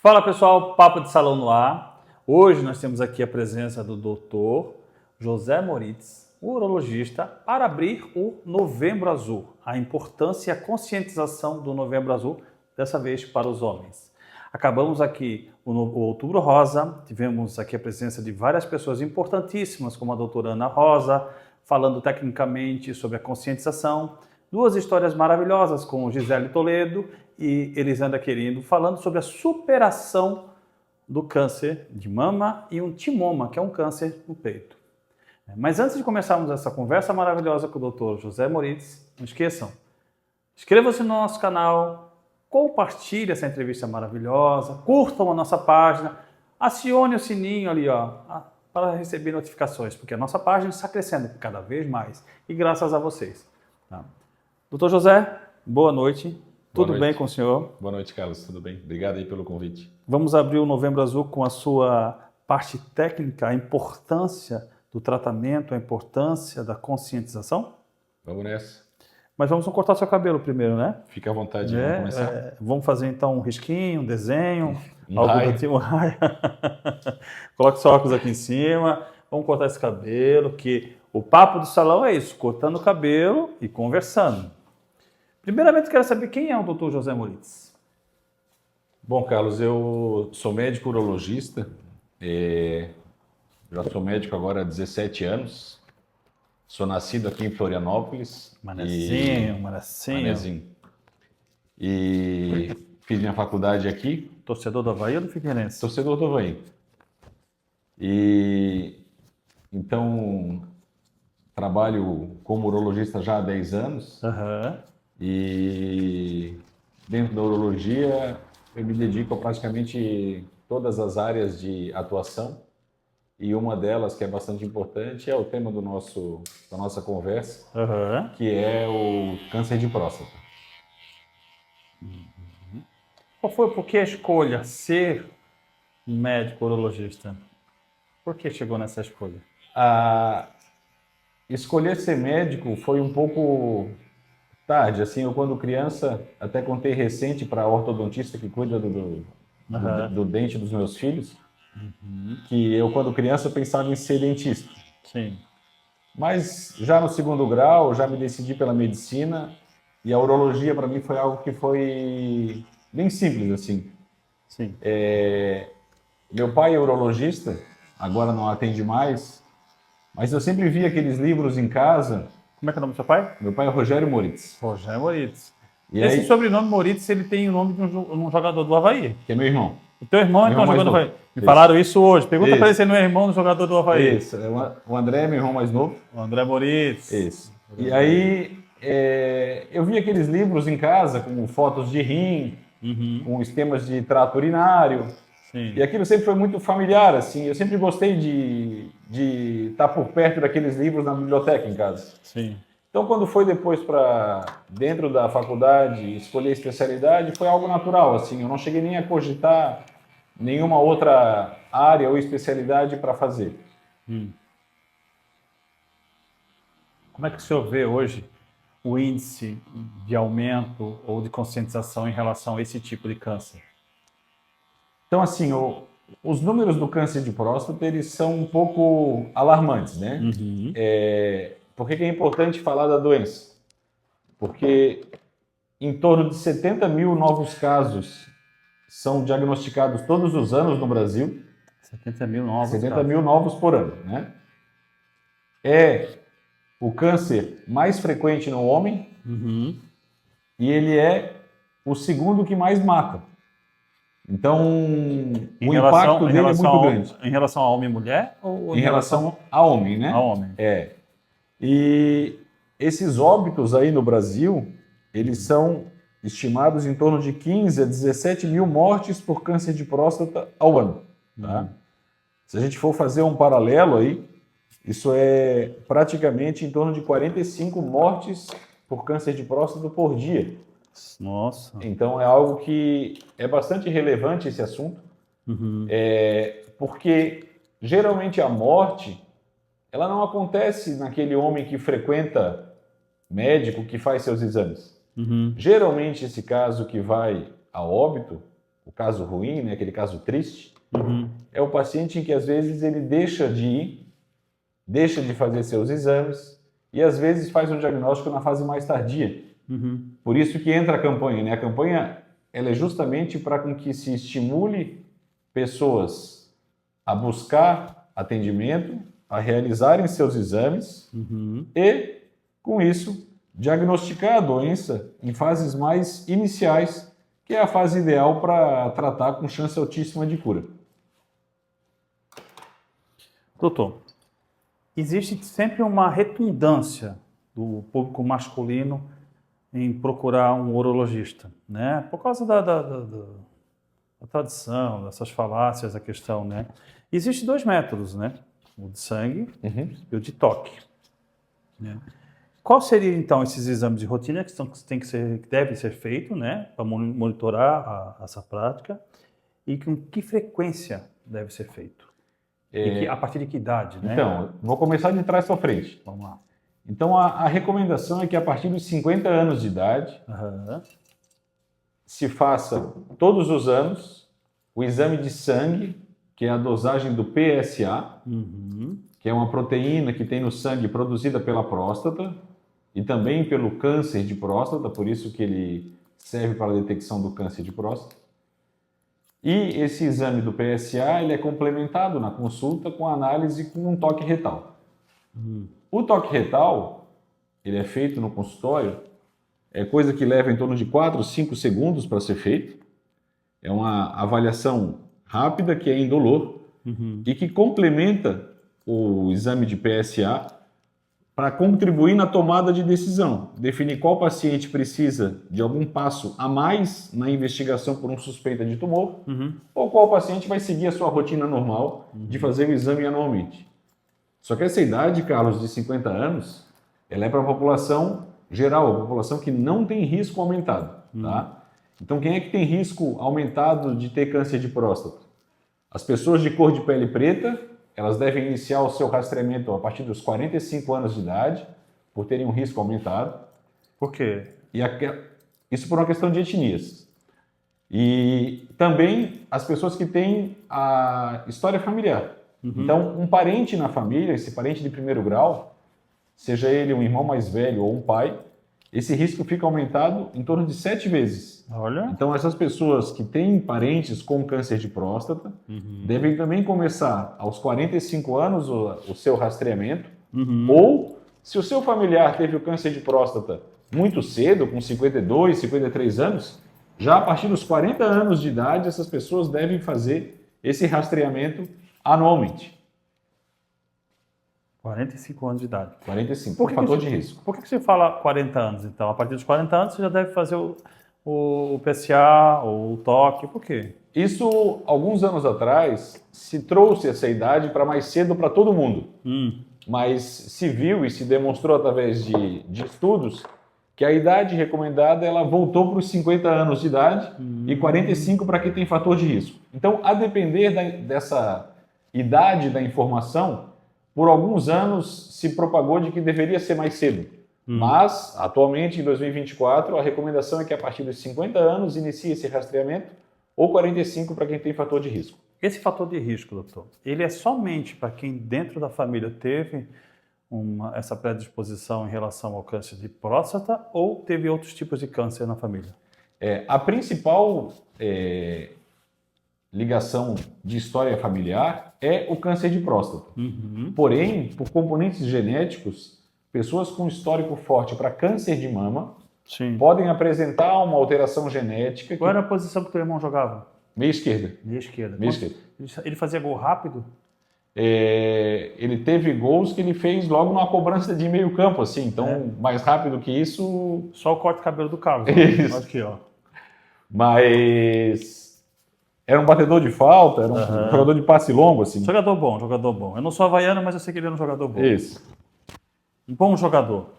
Fala pessoal, Papo de Salão no ar. Hoje nós temos aqui a presença do Dr. José Moritz, urologista, para abrir o Novembro Azul, a importância e a conscientização do Novembro Azul, dessa vez para os homens. Acabamos aqui o Outubro Rosa, tivemos aqui a presença de várias pessoas importantíssimas, como a doutora Ana Rosa, falando tecnicamente sobre a conscientização, duas histórias maravilhosas com Gisele Toledo e Elisandra Querindo, falando sobre a superação do câncer de mama e um timoma, que é um câncer no peito. Mas antes de começarmos essa conversa maravilhosa com o Dr. José Moritz, não esqueçam, inscreva-se no nosso canal, compartilhe essa entrevista maravilhosa, curtam a nossa página, acione o sininho ali, para receber notificações, porque a nossa página está crescendo cada vez mais e graças a vocês. Tá? Doutor José, boa noite. Tudo bem com o senhor? Boa noite, Carlos. Tudo bem? Obrigado aí pelo convite. Vamos abrir o Novembro Azul com a sua parte técnica, a importância do tratamento, a importância da conscientização? Vamos nessa. Mas vamos cortar seu cabelo primeiro, né? Fica à vontade, vamos começar. Vamos fazer então um risquinho, um desenho, algo do tipo, um raio. Coloque seu óculos aqui em cima, vamos cortar esse cabelo, que o papo do salão é isso, cortando o cabelo e conversando. Primeiramente, quero saber quem é o Dr. José Moritz. Bom, Carlos, eu sou médico urologista, já sou médico agora há 17 anos, sou nascido aqui em Florianópolis. Manezinho. E fiz minha faculdade aqui. Torcedor do Avaí ou do Figueirense? Torcedor do Avaí. E então trabalho como urologista já há 10 anos. E dentro da urologia eu me dedico a praticamente todas as áreas de atuação. E uma delas, que é bastante importante, é o tema da nossa conversa, que é o câncer de próstata. Por que a escolha ser médico urologista? Por que chegou nessa escolha? Escolher ser médico foi um pouco tarde. Assim, eu quando criança, até contei recente para a ortodontista que cuida do dente dos meus filhos, que eu quando criança pensava em ser dentista. Sim. Mas já no segundo grau, já me decidi pela medicina e a urologia para mim foi algo que foi bem simples assim. Sim. Meu pai é urologista, agora não atende mais, mas eu sempre vi aqueles livros em casa. Como é que é o nome do seu pai? Meu pai é Rogério Moritz. Rogério Moritz. E esse aí, sobrenome Moritz, ele tem o nome de um jogador do Avaí. que é meu irmão. O teu irmão então jogando no Avaí. Me falaram isso hoje. Pergunta para ele se ele não é irmão do jogador do Avaí. Isso, o André é meu irmão mais novo. O André Moritz. Isso. E aí, eu vi aqueles livros em casa com fotos de rim, com esquemas de trato urinário. Sim. E aquilo sempre foi muito familiar, assim. Eu sempre gostei de estar por perto daqueles livros na biblioteca em casa. Sim. Então, quando foi depois para dentro da faculdade escolher especialidade, foi algo natural, assim. Eu não cheguei nem a cogitar nenhuma outra área ou especialidade para fazer. Como é que o senhor vê hoje o índice de aumento ou de conscientização em relação a esse tipo de câncer? Então, assim, os números do câncer de próstata, eles são um pouco alarmantes, né? Por que é importante falar da doença? Porque em torno de 70 mil novos casos são diagnosticados todos os anos no Brasil. 70 mil novos 70 casos. mil novos por ano, né? É o câncer mais frequente no homem e ele é o segundo que mais mata. Então, o impacto dele é muito grande. Em relação a homem e mulher? Ou em relação a homem, né? A homem. E esses óbitos aí no Brasil, eles são estimados em torno de 15 a 17 mil mortes por câncer de próstata ao ano. Tá? Se a gente for fazer um paralelo aí, isso é praticamente em torno de 45 mortes por câncer de próstata por dia. Nossa. Então é algo que é bastante relevante esse assunto, porque geralmente a morte ela não acontece naquele homem que frequenta médico, que faz seus exames. Geralmente esse caso que vai a óbito, o caso ruim, né, aquele caso triste, Uhum. é o paciente em que às vezes ele deixa de ir, deixa de fazer seus exames e às vezes faz um diagnóstico na fase mais tardia. Uhum. Por isso que entra a campanha, né? A campanha ela é justamente para com que se estimule pessoas a buscar atendimento, a realizarem seus exames Uhum. e, com isso, diagnosticar a doença em fases mais iniciais, que é a fase ideal para tratar com chance altíssima de cura. Doutor, existe sempre uma redundância do público masculino em procurar um urologista, né? Por causa da tradição, dessas falácias, a questão, né? Existem dois métodos, né? O de sangue e o de toque, né? Qual seria, então, esses exames de rotina que devem ser feitos, né? Para monitorar essa prática e com que frequência deve ser feito? A partir de que idade, né? Então, vou começar de trás para frente. Vamos lá. Então, a recomendação é que a partir dos 50 anos de idade, Aham. se faça todos os anos o exame de sangue, que é a dosagem do PSA, Uhum. que é uma proteína que tem no sangue produzida pela próstata e também pelo câncer de próstata, por isso que ele serve para a detecção do câncer de próstata. E esse exame do PSA ele é complementado na consulta com análise com um toque retal. O toque retal, ele é feito no consultório, é coisa que leva em torno de 4, 5 segundos para ser feito. É uma avaliação rápida, que é indolor, e que complementa o exame de PSA para contribuir na tomada de decisão, definir qual paciente precisa de algum passo a mais na investigação por um suspeita de tumor, ou qual paciente vai seguir a sua rotina normal de fazer o exame anualmente. Só que essa idade, Carlos, de 50 anos, ela é para a população geral, a população que não tem risco aumentado, tá? Então, quem é que tem risco aumentado de ter câncer de próstata? As pessoas de cor de pele preta, elas devem iniciar o seu rastreamento a partir dos 45 anos de idade, por terem um risco aumentado. Por quê? Isso por uma questão de etnias. E também as pessoas que têm a história familiar. Então, um parente na família, esse parente de primeiro grau, seja ele um irmão mais velho ou um pai, esse risco fica aumentado em torno de 7 vezes. Olha. Então, essas pessoas que têm parentes com câncer de próstata devem também começar aos 45 anos o seu rastreamento. Ou, se o seu familiar teve o câncer de próstata muito cedo, com 52, 53 anos, já a partir dos 40 anos de idade, essas pessoas devem fazer esse rastreamento anualmente. 45 anos de idade. 45, por fator de risco. Por que você fala 40 anos, então? A partir dos 40 anos você já deve fazer o PSA ou o toque, por quê? Isso, alguns anos atrás, se trouxe essa idade para mais cedo para todo mundo. Mas se viu e se demonstrou através de estudos que a idade recomendada ela voltou para os 50 anos de idade e 45 para quem tem fator de risco. Então, a depender dessa idade da informação, por alguns anos se propagou de que deveria ser mais cedo. Mas, atualmente, em 2024, a recomendação é que a partir dos 50 anos inicie esse rastreamento ou 45 para quem tem fator de risco. Esse fator de risco, doutor, ele é somente para quem dentro da família teve essa predisposição em relação ao câncer de próstata ou teve outros tipos de câncer na família? A principal ligação de história familiar é o câncer de próstata. Porém, por componentes genéticos, pessoas com histórico forte para câncer de mama podem apresentar uma alteração genética. Qual era a posição que o teu irmão jogava? Meia esquerda. Meia esquerda. Meia esquerda. Ele fazia gol rápido? Ele teve gols que ele fez logo numa cobrança de meio campo, assim. Então, mais rápido que isso... Só o corte de cabelo do Carlos. Isso. Olha aqui, ó. Mas... era um batedor de falta, era um jogador de passe longo, assim. Jogador bom, jogador bom. Eu não sou havaiano, mas eu sei que ele era um jogador bom. Isso. Um bom jogador.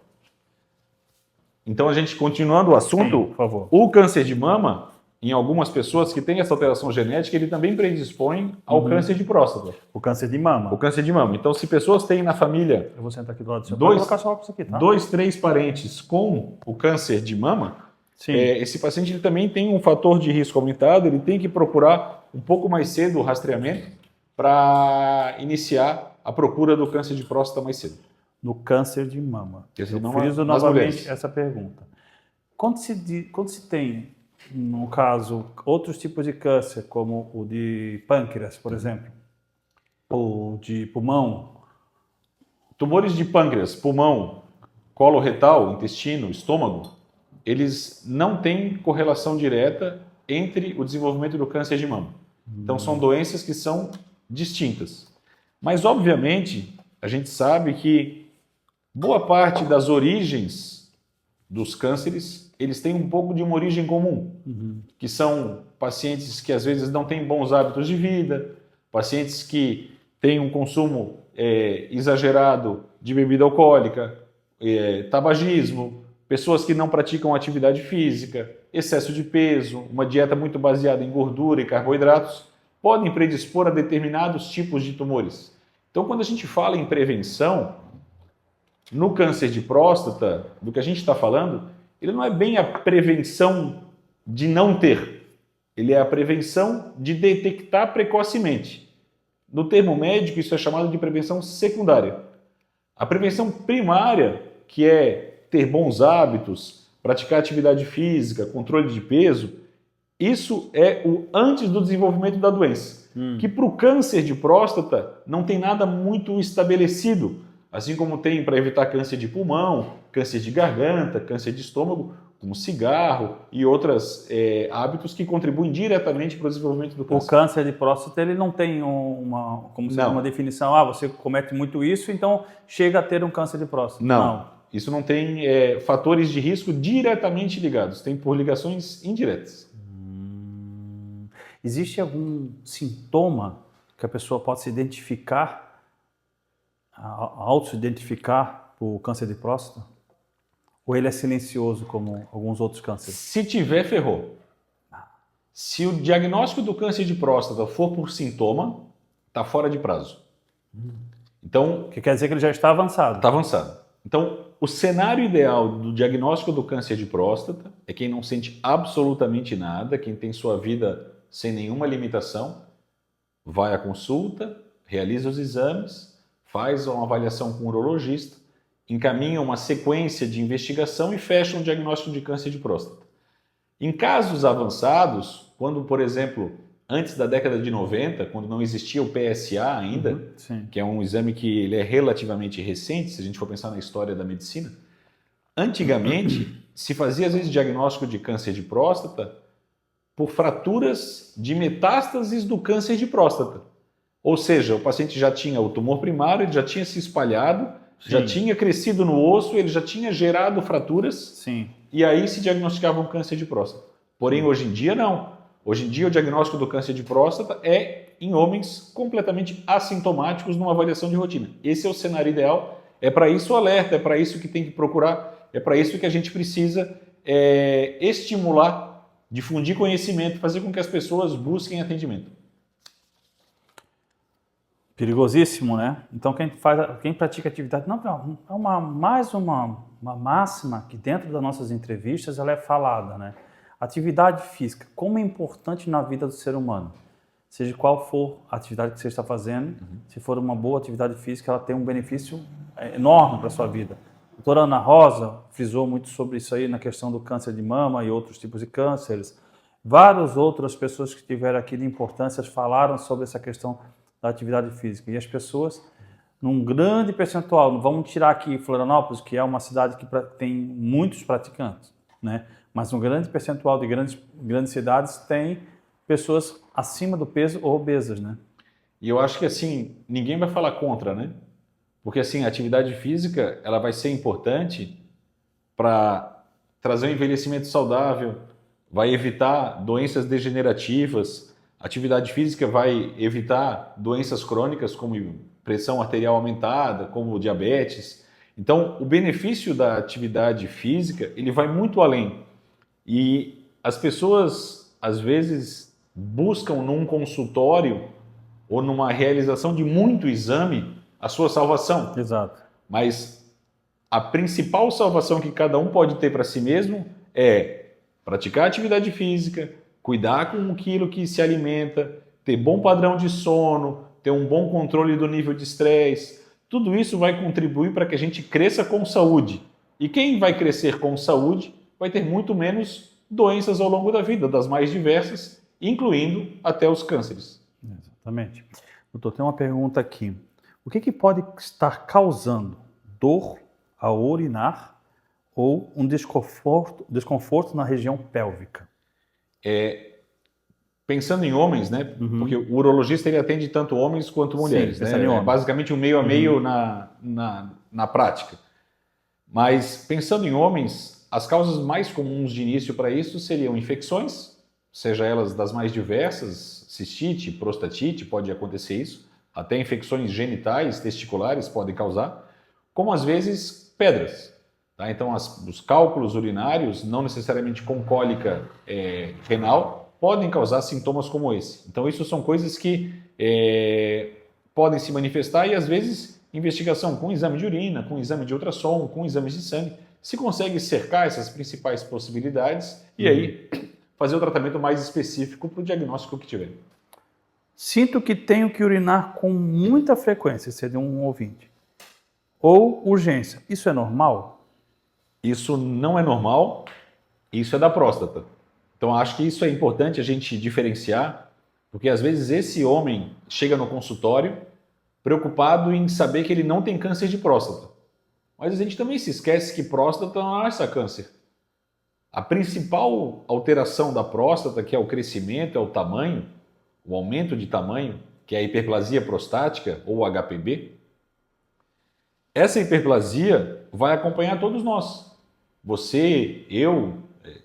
Então, a gente continuando o assunto, por favor. O câncer de mama, em algumas pessoas que têm essa alteração genética, ele também predispõe ao câncer de próstata. O câncer de mama. O câncer de mama. Então, se pessoas têm na família... Eu vou sentar aqui do lado do seu. Vou colocar só óculos aqui, tá? 2, 3 parentes com o câncer de mama, Sim. Esse paciente ele também tem um fator de risco aumentado, ele tem que procurar um pouco mais cedo o rastreamento para iniciar a procura do câncer de próstata mais cedo. No câncer de mama. Câncer de Eu mama friso nas novamente mulheres. essa pergunta. Quando se tem, no caso, outros tipos de câncer, como o de pâncreas, por exemplo, ou de pulmão, Tumores de pâncreas, pulmão, colo retal, intestino, estômago, eles não têm correlação direta entre o desenvolvimento do câncer de mama. Então são doenças que são distintas. Mas, obviamente, a gente sabe que boa parte das origens dos cânceres, eles têm um pouco de uma origem comum, que são pacientes que às vezes não têm bons hábitos de vida, pacientes que têm um consumo exagerado de bebida alcoólica, tabagismo, pessoas que não praticam atividade física, excesso de peso, uma dieta muito baseada em gordura e carboidratos, podem predispor a determinados tipos de tumores. Então, quando a gente fala em prevenção, no câncer de próstata, do que a gente está falando, ele não é bem a prevenção de não ter, ele é a prevenção de detectar precocemente. No termo médico, isso é chamado de prevenção secundária. A prevenção primária, que é ter bons hábitos, praticar atividade física, controle de peso, isso é o antes do desenvolvimento da doença. Que para o câncer de próstata não tem nada muito estabelecido, assim como tem para evitar câncer de pulmão, câncer de garganta, câncer de estômago, como cigarro e outros hábitos que contribuem diretamente para o desenvolvimento do câncer. o câncer de próstata ele não tem uma definição, você comete muito isso, então chega a ter um câncer de próstata. Não. Isso não tem fatores de risco diretamente ligados, tem por ligações indiretas. Existe algum sintoma que a pessoa pode se identificar, auto-identificar para o câncer de próstata? Ou ele é silencioso como alguns outros cânceres? Se tiver, ferrou. Se o diagnóstico do câncer de próstata for por sintoma, está fora de prazo. Então, Que quer dizer que ele já está avançado. está avançado. Então, o cenário ideal do diagnóstico do câncer de próstata é quem não sente absolutamente nada, quem tem sua vida sem nenhuma limitação, vai à consulta, realiza os exames, faz uma avaliação com o urologista, encaminha uma sequência de investigação e fecha um diagnóstico de câncer de próstata. Em casos avançados, quando, por exemplo, antes da década de 90, quando não existia o PSA ainda, que é um exame que ele é relativamente recente, se a gente for pensar na história da medicina, antigamente se fazia às vezes diagnóstico de câncer de próstata por fraturas de metástases do câncer de próstata. Ou seja, o paciente já tinha o tumor primário, ele já tinha se espalhado, já tinha crescido no osso, ele já tinha gerado fraturas, e aí se diagnosticava um câncer de próstata. Porém, hoje em dia não. Hoje em dia o diagnóstico do câncer de próstata é em homens completamente assintomáticos numa avaliação de rotina. Esse é o cenário ideal, é para isso o alerta, é para isso que tem que procurar, é para isso que a gente precisa estimular, difundir conhecimento, fazer com que as pessoas busquem atendimento. Perigosíssimo, né? Então quem pratica atividade... Não, é mais uma máxima que dentro das nossas entrevistas ela é falada, né? Atividade física, como é importante na vida do ser humano. Seja qual for a atividade que você está fazendo, se for uma boa atividade física, ela tem um benefício enorme para a sua vida. A doutora Ana Rosa frisou muito sobre isso aí na questão do câncer de mama e outros tipos de cânceres. Várias outras pessoas que tiveram aqui de importância falaram sobre essa questão da atividade física. E as pessoas, num grande percentual, vamos tirar aqui Florianópolis, que é uma cidade que tem muitos praticantes, né? Mas um grande percentual de grandes cidades tem pessoas acima do peso ou obesas, né? E eu acho que assim, ninguém vai falar contra, né? Porque assim, a atividade física, ela vai ser importante para trazer um envelhecimento saudável, vai evitar doenças degenerativas, a atividade física vai evitar doenças crônicas como pressão arterial aumentada, como diabetes. Então, o benefício da atividade física, ele vai muito além. E as pessoas, às vezes, buscam num consultório ou numa realização de muito exame a sua salvação. Exato. Mas a principal salvação que cada um pode ter para si mesmo é Praticar atividade física, cuidar com aquilo que se alimenta, ter bom padrão de sono, ter um bom controle do nível de estresse, tudo isso vai contribuir para que a gente cresça com saúde. E quem vai crescer com saúde vai ter muito menos doenças ao longo da vida, das mais diversas, incluindo até os cânceres. Exatamente. Doutor, tem uma pergunta aqui. O que pode estar causando dor ao urinar ou um desconforto na região pélvica? Pensando em homens, né? Porque o urologista ele atende tanto homens quanto mulheres, né? É basicamente um meio a meio na prática. Mas pensando em homens, as causas mais comuns de início para isso seriam infecções, seja elas das mais diversas, cistite, prostatite, pode acontecer isso, até infecções genitais, testiculares podem causar, como às vezes pedras. Tá? Então os cálculos urinários, não necessariamente com cólica renal, podem causar sintomas como esse. Então isso são coisas que podem se manifestar e às vezes investigação com exame de urina, com exame de ultrassom, com exames de sangue, se consegue cercar essas principais possibilidades e aí fazer o tratamento mais específico para o diagnóstico que tiver. Sinto que tenho que urinar com muita frequência, esse é de um ouvinte. Ou urgência. Isso é normal? Isso não é normal, isso é da próstata. Então acho que isso é importante a gente diferenciar, porque às vezes esse homem chega no consultório preocupado em saber que ele não tem câncer de próstata. Mas a gente também se esquece que próstata não é só câncer. A principal alteração da próstata, que é o crescimento, é o tamanho, o aumento de tamanho, que é a hiperplasia prostática ou HPB. Essa hiperplasia vai acompanhar todos nós. Você, eu,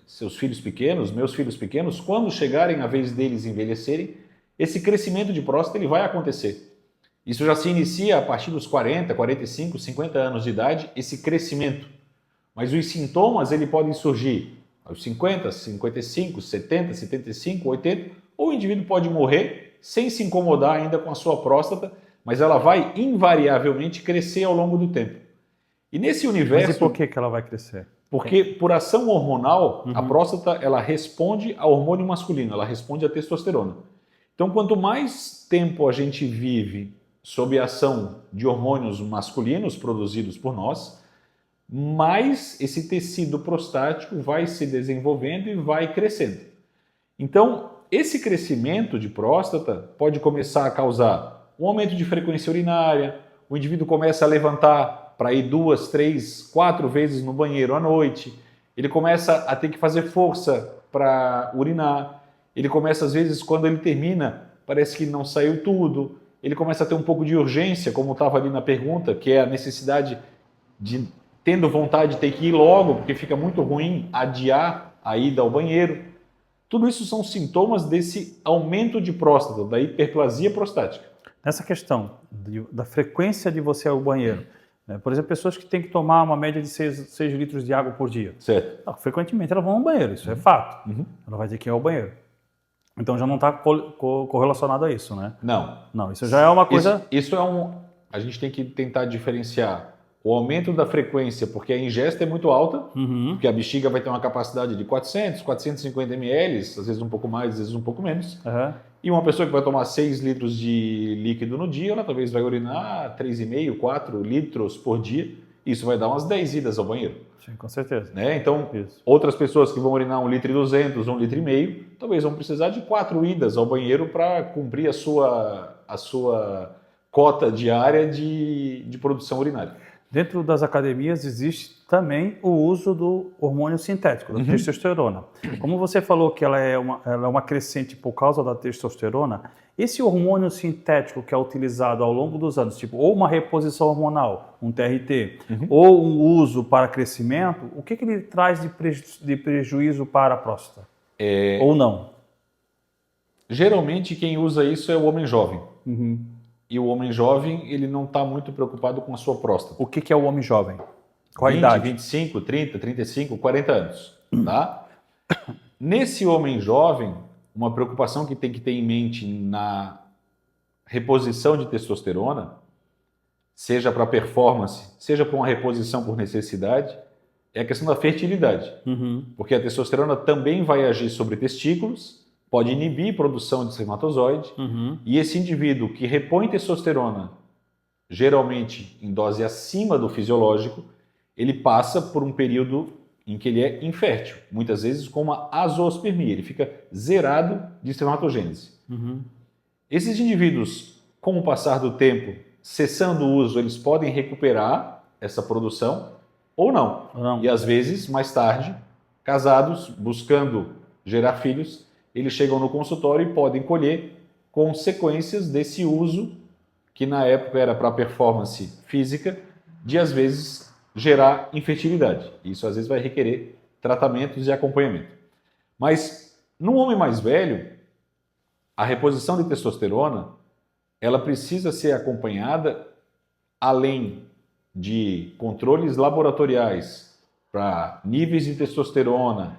seus filhos pequenos, meus filhos pequenos, quando chegarem a vez deles envelhecerem, esse crescimento de próstata ele vai acontecer. Isso já se inicia a partir dos 40, 45, 50 anos de idade, esse crescimento. Mas os sintomas ele podem surgir aos 50, 55, 70, 75, 80, ou o indivíduo pode morrer sem se incomodar ainda com a sua próstata, mas ela vai invariavelmente crescer ao longo do tempo. E nesse universo... Mas e por que ela vai crescer? Porque por ação hormonal, a próstata ela responde ao hormônio masculino, ela responde à testosterona. Então quanto mais tempo a gente vive sob a ação de hormônios masculinos produzidos por nós, mais esse tecido prostático vai se desenvolvendo e vai crescendo. Então, esse crescimento de próstata pode começar a causar um aumento de frequência urinária, o indivíduo começa a levantar para ir 2, 3, 4 vezes no banheiro à noite, ele começa a ter que fazer força para urinar, ele começa às vezes, quando ele termina, parece que não saiu tudo, ele começa a ter um pouco de urgência, como estava ali na pergunta, que é a necessidade de, tendo vontade de ter que ir logo, porque fica muito ruim adiar a ida ao banheiro. Tudo isso são sintomas desse aumento de próstata, da hiperplasia prostática. Nessa questão da frequência de você ir ao banheiro, né? Por exemplo, pessoas que têm que tomar uma média de 6 litros de água por dia. Certo. Não, frequentemente elas vão ao banheiro, isso é fato. Ela vai ter que ir ao banheiro. Então já não está correlacionado a isso, né? Não, isso já é uma coisa... Isso é a gente tem que tentar diferenciar o aumento da frequência, porque a ingesta é muito alta, porque a bexiga vai ter uma capacidade de 400, 450 ml, às vezes um pouco mais, às vezes um pouco menos. E uma pessoa que vai tomar 6 litros de líquido no dia, ela talvez vai urinar 3,5, 4 litros por dia. Isso vai dar umas 10 idas ao banheiro. Sim, com certeza. Né? Então, outras pessoas que vão urinar 1,2 litro, 1,5 litro, talvez vão precisar de 4 idas ao banheiro para cumprir a sua cota diária de produção urinária. Dentro das academias existe também o uso do hormônio sintético, da testosterona. Como você falou que ela é uma crescente por causa da testosterona, esse hormônio sintético que é utilizado ao longo dos anos, tipo ou uma reposição hormonal, um TRT, ou um uso para crescimento, o que ele traz de prejuízo para a próstata? Ou não? Geralmente quem usa isso é o homem jovem. E o homem jovem, ele não está muito preocupado com a sua próstata. O que é o homem jovem? Qual a 20, idade? 25, 30, 35, 40 anos. Tá? Nesse homem jovem, uma preocupação que tem que ter em mente na reposição de testosterona, seja para performance, seja para uma reposição por necessidade, é a questão da fertilidade. Porque a testosterona também vai agir sobre testículos, pode inibir a produção de espermatozoide, e esse indivíduo que repõe testosterona, geralmente em dose acima do fisiológico, ele passa por um período em que ele é infértil, muitas vezes com uma azoospermia, ele fica zerado de espermatogênese. Esses indivíduos, com o passar do tempo, cessando o uso, eles podem recuperar essa produção ou não. E às vezes, mais tarde, casados, buscando gerar filhos, eles chegam no consultório e podem colher consequências desse uso, que na época era para performance física, de às vezes gerar infertilidade. Isso às vezes vai requerer tratamentos e acompanhamento. Mas no homem mais velho, a reposição de testosterona, ela precisa ser acompanhada além de controles laboratoriais para níveis de testosterona,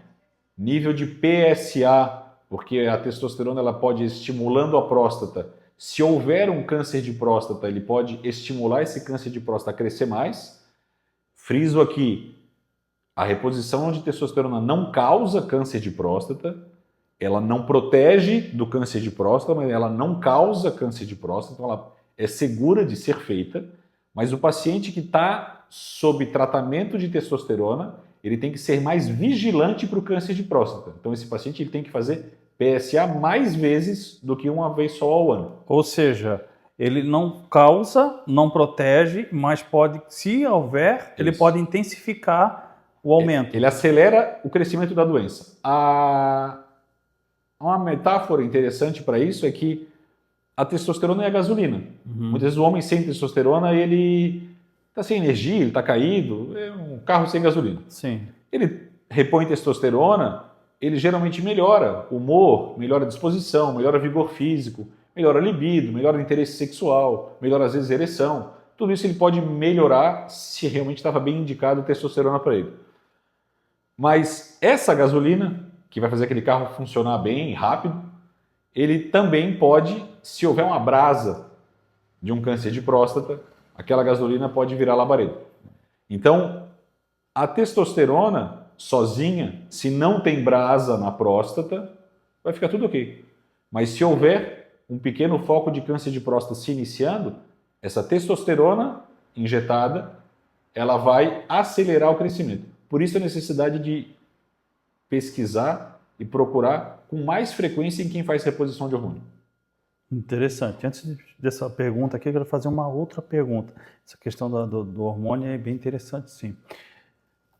nível de PSA, porque a testosterona ela pode ir estimulando a próstata. Se houver um câncer de próstata, ele pode estimular esse câncer de próstata a crescer mais. Friso aqui, a reposição de testosterona não causa câncer de próstata, ela não protege do câncer de próstata, mas ela não causa câncer de próstata, então ela é segura de ser feita, mas o paciente que está sob tratamento de testosterona, ele tem que ser mais vigilante para o câncer de próstata. Então esse paciente ele tem que fazer PSA mais vezes do que uma vez só ao ano. Ou seja, ele não causa, não protege, mas pode, se houver, ele pode intensificar o aumento. Ele acelera o crescimento da doença. Uma metáfora interessante para isso é que a testosterona é a gasolina. Muitas vezes o homem sem testosterona, ele está sem energia, ele está caído, é um carro sem gasolina. Sim. Ele repõe testosterona, ele geralmente melhora o humor, melhora a disposição, melhora o vigor físico, melhora a libido, melhora o interesse sexual, melhora às vezes a ereção. Tudo isso ele pode melhorar se realmente estava bem indicado testosterona para ele. Mas essa gasolina, que vai fazer aquele carro funcionar bem, rápido, ele também pode, se houver uma brasa de um câncer de próstata, aquela gasolina pode virar labareda. Então, a testosterona sozinha, se não tem brasa na próstata, vai ficar tudo ok. Mas se houver um pequeno foco de câncer de próstata se iniciando, essa testosterona injetada, ela vai acelerar o crescimento. Por isso a necessidade de pesquisar e procurar com mais frequência em quem faz reposição de hormônio. Interessante. Antes dessa pergunta aqui, eu quero fazer uma outra pergunta. Essa questão do hormônio é bem interessante, sim.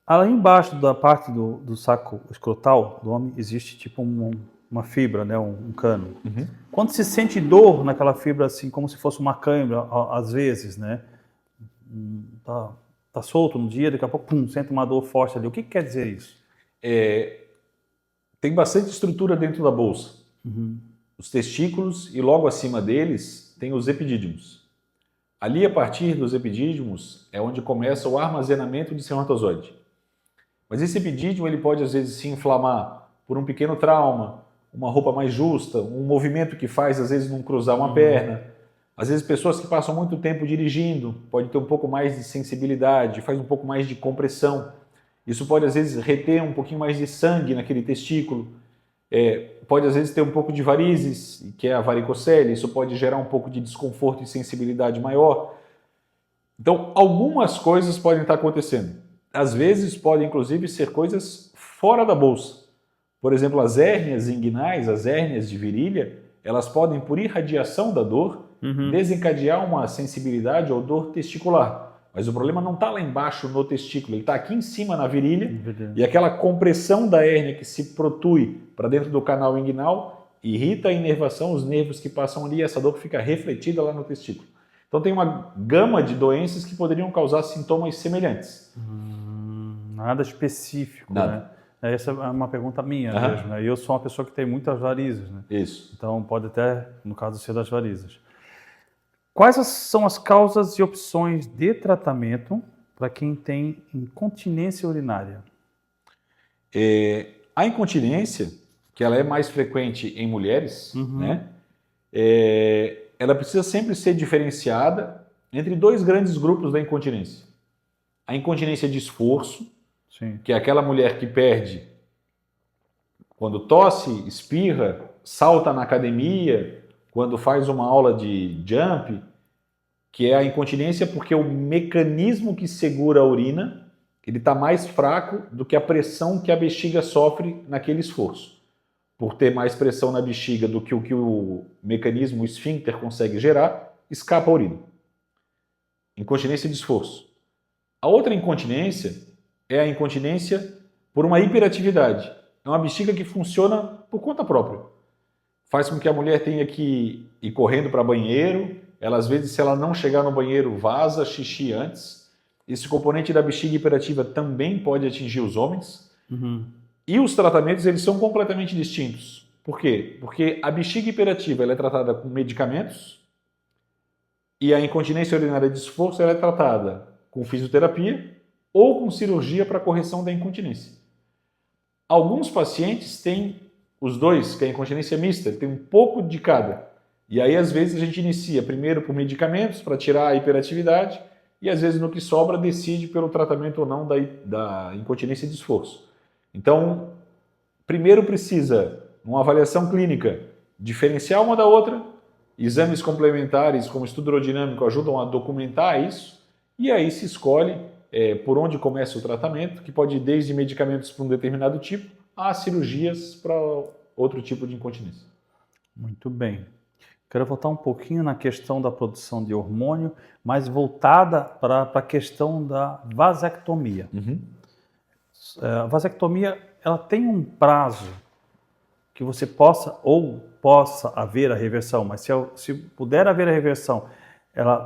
Ali embaixo da parte do saco escrotal do homem existe tipo uma fibra, né, um cano. Quando se sente dor naquela fibra, assim, como se fosse uma cãibra, às vezes, né? Tá solto no dia, daqui a pouco, sente uma dor forte ali. O que quer dizer isso? Tem bastante estrutura dentro da bolsa. Os testículos e logo acima deles tem os epidídimos. Ali, a partir dos epidídimos, é onde começa o armazenamento de espermatozoide. Mas esse epidídimo ele pode, às vezes, se inflamar por um pequeno trauma, uma roupa mais justa, um movimento que faz, às vezes, não cruzar uma perna. Às vezes, pessoas que passam muito tempo dirigindo, pode ter um pouco mais de sensibilidade, faz um pouco mais de compressão. Isso pode, às vezes, reter um pouquinho mais de sangue naquele testículo. Pode, às vezes, ter um pouco de varizes, que é a varicocele. Isso pode gerar um pouco de desconforto e sensibilidade maior. Então, algumas coisas podem estar acontecendo. Às vezes, podem, inclusive, ser coisas fora da bolsa. Por exemplo, as hérnias inguinais, as hérnias de virilha, elas podem, por irradiação da dor, desencadear uma sensibilidade ou dor testicular. Mas o problema não está lá embaixo no testículo, ele está aqui em cima na virilha, e aquela compressão da hérnia que se protui para dentro do canal inguinal irrita a inervação, os nervos que passam ali, essa dor fica refletida lá no testículo. Então tem uma gama de doenças que poderiam causar sintomas semelhantes. Nada específico, Nada. né? Essa é uma pergunta minha mesmo, né? Eu sou uma pessoa que tem muitas varizes, né? Isso. Então pode até, no caso, ser das varizes. Quais são as causas e opções de tratamento para quem tem incontinência urinária? A incontinência, que ela é mais frequente em mulheres, né? Ela precisa sempre ser diferenciada entre dois grandes grupos da incontinência. A incontinência de esforço, Sim. que é aquela mulher que perde quando tosse, espirra, salta na academia, quando faz uma aula de jump, que é a incontinência porque o mecanismo que segura a urina, ele está mais fraco do que a pressão que a bexiga sofre naquele esforço. Por ter mais pressão na bexiga do que o mecanismo, o esfíncter, consegue gerar, escapa a urina. Incontinência de esforço. A outra incontinência é a incontinência por uma hiperatividade. É uma bexiga que funciona por conta própria. Faz com que a mulher tenha que ir correndo para banheiro. Ela, às vezes, se ela não chegar no banheiro, vaza xixi antes. Esse componente da bexiga hiperativa também pode atingir os homens. Uhum. E os tratamentos, eles são completamente distintos. Por quê? Porque a bexiga hiperativa ela é tratada com medicamentos e a incontinência urinária de esforço ela é tratada com fisioterapia ou com cirurgia para correção da incontinência. Alguns pacientes têm os dois, que é a incontinência mista, tem um pouco de cada. E aí, às vezes, a gente inicia primeiro por medicamentos para tirar a hiperatividade e, às vezes, no que sobra, decide pelo tratamento ou não da incontinência de esforço. Então, primeiro precisa, numa avaliação clínica, diferenciar uma da outra, exames complementares como estudo urodinâmico ajudam a documentar isso, e aí se escolhe por onde começa o tratamento, que pode ir desde medicamentos para um determinado tipo, a cirurgias para outro tipo de incontinência. Muito bem. Quero voltar um pouquinho na questão da produção de hormônio, mas voltada para a questão da vasectomia. Uhum. A vasectomia, ela tem um prazo que você possa haver a reversão, mas se puder haver a reversão,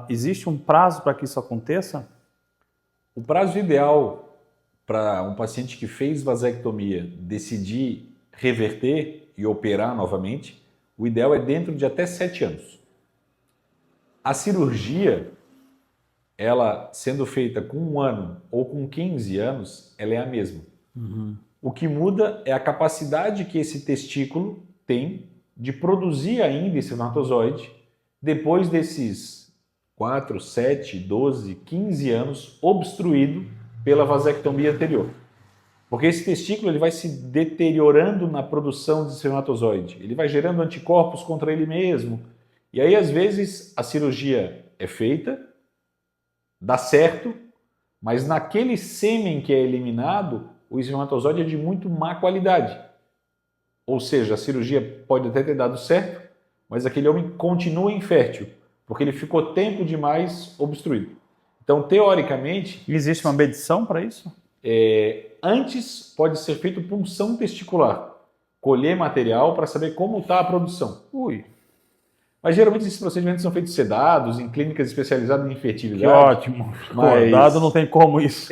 existe um prazo para que isso aconteça? O prazo ideal para um paciente que fez vasectomia decidir reverter e operar novamente, o ideal é dentro de até 7 anos. A cirurgia, ela sendo feita com 1 ano ou com 15 anos, ela é a mesma. Uhum. O que muda é a capacidade que esse testículo tem de produzir ainda esse espermatozoide depois desses 4, 7, 12, 15 anos obstruído pela vasectomia anterior. Porque esse testículo ele vai se deteriorando na produção de espermatozoide. Ele vai gerando anticorpos contra ele mesmo. E aí, às vezes, a cirurgia é feita, dá certo, mas naquele sêmen que é eliminado, o espermatozoide é de muito má qualidade. Ou seja, a cirurgia pode até ter dado certo, mas aquele homem continua infértil, porque ele ficou tempo demais obstruído. Então, teoricamente... Existe uma medição para isso? Antes pode ser feito punção testicular, colher material para saber como está a produção. Ui. Mas geralmente esses procedimentos são feitos sedados, em clínicas especializadas em infertilidade. Que ótimo. Mas... Dado não tem como isso.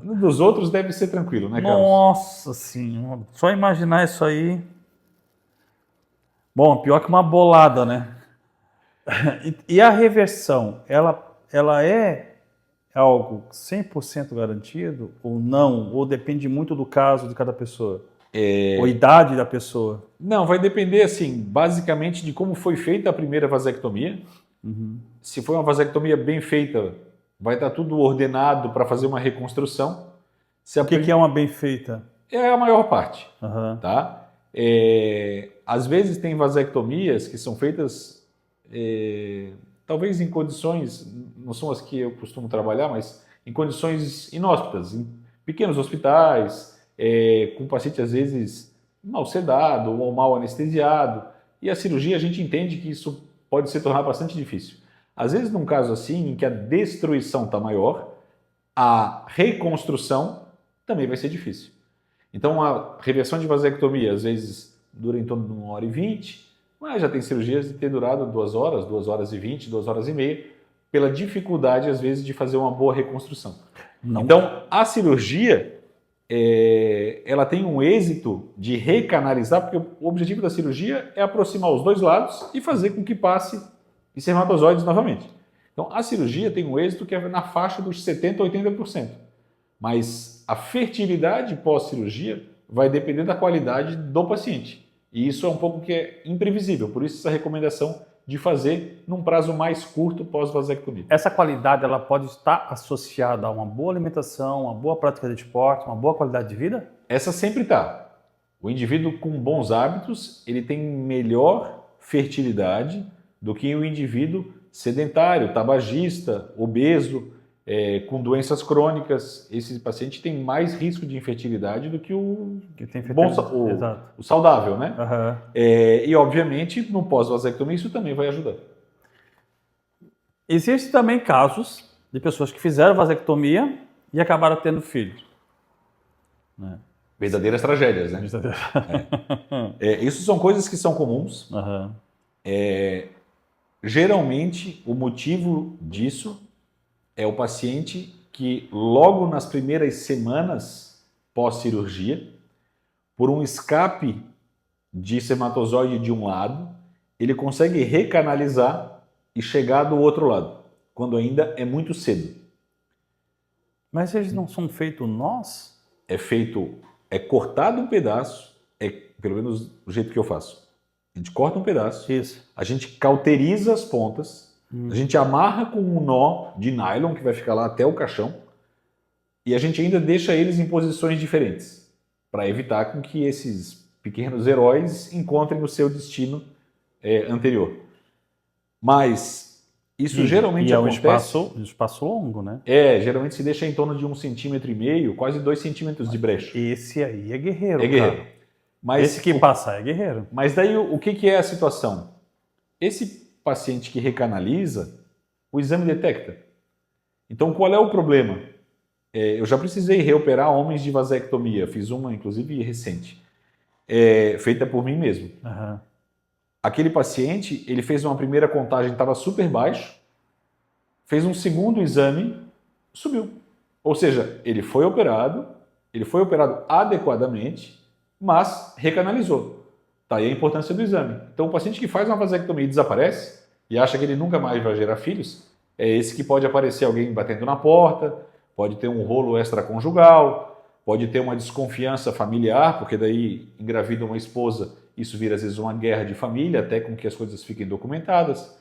Dos outros deve ser tranquilo, né, Carlos? Nossa senhora. Só imaginar isso aí. Bom, pior que uma bolada, né? E a reversão, ela é algo 100% garantido ou não? Ou depende muito do caso de cada pessoa? Ou idade da pessoa? Não, vai depender, assim, basicamente de como foi feita a primeira vasectomia. Uhum. Se foi uma vasectomia bem feita, vai estar tudo ordenado para fazer uma reconstrução. O que é uma bem feita? É a maior parte, Uhum. tá? Às vezes tem vasectomias que são feitas, talvez em condições, não são as que eu costumo trabalhar, mas em condições inóspitas, em pequenos hospitais, com o paciente às vezes mal sedado ou mal anestesiado, e a cirurgia a gente entende que isso pode se tornar bastante difícil. Às vezes num caso assim, em que a destruição está maior, a reconstrução também vai ser difícil. Então a reversão de vasectomia às vezes dura em torno de 1h20, mas já tem cirurgias de ter durado 2 horas, 2h20, 2h30, pela dificuldade às vezes de fazer uma boa reconstrução. Não. Então a cirurgia ela tem um êxito de recanalizar, porque o objetivo da cirurgia é aproximar os dois lados e fazer com que passe espermatozoides novamente. Então a cirurgia tem um êxito que é na faixa dos 70% a 80%. Mas a fertilidade pós-cirurgia vai depender da qualidade do paciente. E isso é um pouco que é imprevisível, por isso essa recomendação de fazer num prazo mais curto pós-vasectomia. Essa qualidade ela pode estar associada a uma boa alimentação, uma boa prática de esporte, uma boa qualidade de vida? Essa sempre está. O indivíduo com bons hábitos, ele tem melhor fertilidade do que o indivíduo sedentário, tabagista, obeso, com doenças crônicas. Esse paciente tem mais risco de infertilidade do que o Que tem o saudável, né? Uhum. E, obviamente, no pós-vasectomia isso também vai ajudar. Existem também casos de pessoas que fizeram vasectomia e acabaram tendo filhos. Né? Verdadeiras tragédias, né? Isso são coisas que são comuns. Uhum. Geralmente, o motivo disso é o paciente que logo nas primeiras semanas pós-cirurgia, por um escape de espermatozoide de um lado, ele consegue recanalizar e chegar do outro lado, quando ainda é muito cedo. Mas eles não são feitos nós? É cortado um pedaço, pelo menos do jeito que eu faço. A gente corta um pedaço, Isso. a gente cauteriza as pontas, a gente amarra com um nó de nylon que vai ficar lá até o caixão e a gente ainda deixa eles em posições diferentes para evitar com que esses pequenos heróis encontrem o seu destino anterior. Mas isso geralmente acontece... um espaço longo, né? Geralmente se deixa em torno de 1,5 cm, quase 2 centímetros de brecha. Esse aí é guerreiro, É guerreiro. cara. Mas Esse que passar é guerreiro. Mas daí o que é a situação? Esse paciente que recanaliza, o exame detecta. Então qual é o problema? Eu já precisei reoperar homens de vasectomia, fiz uma inclusive recente, feita por mim mesmo. Uhum. Aquele paciente, ele fez uma primeira contagem, estava super baixo, fez um segundo exame, subiu. Ou seja, ele foi operado adequadamente, mas recanalizou. Tá aí a importância do exame. Então, o paciente que faz uma vasectomia e desaparece, e acha que ele nunca mais vai gerar filhos, é esse que pode aparecer alguém batendo na porta, pode ter um rolo extraconjugal, pode ter uma desconfiança familiar, porque daí engravida uma esposa, isso vira às vezes uma guerra de família, até com que as coisas fiquem documentadas.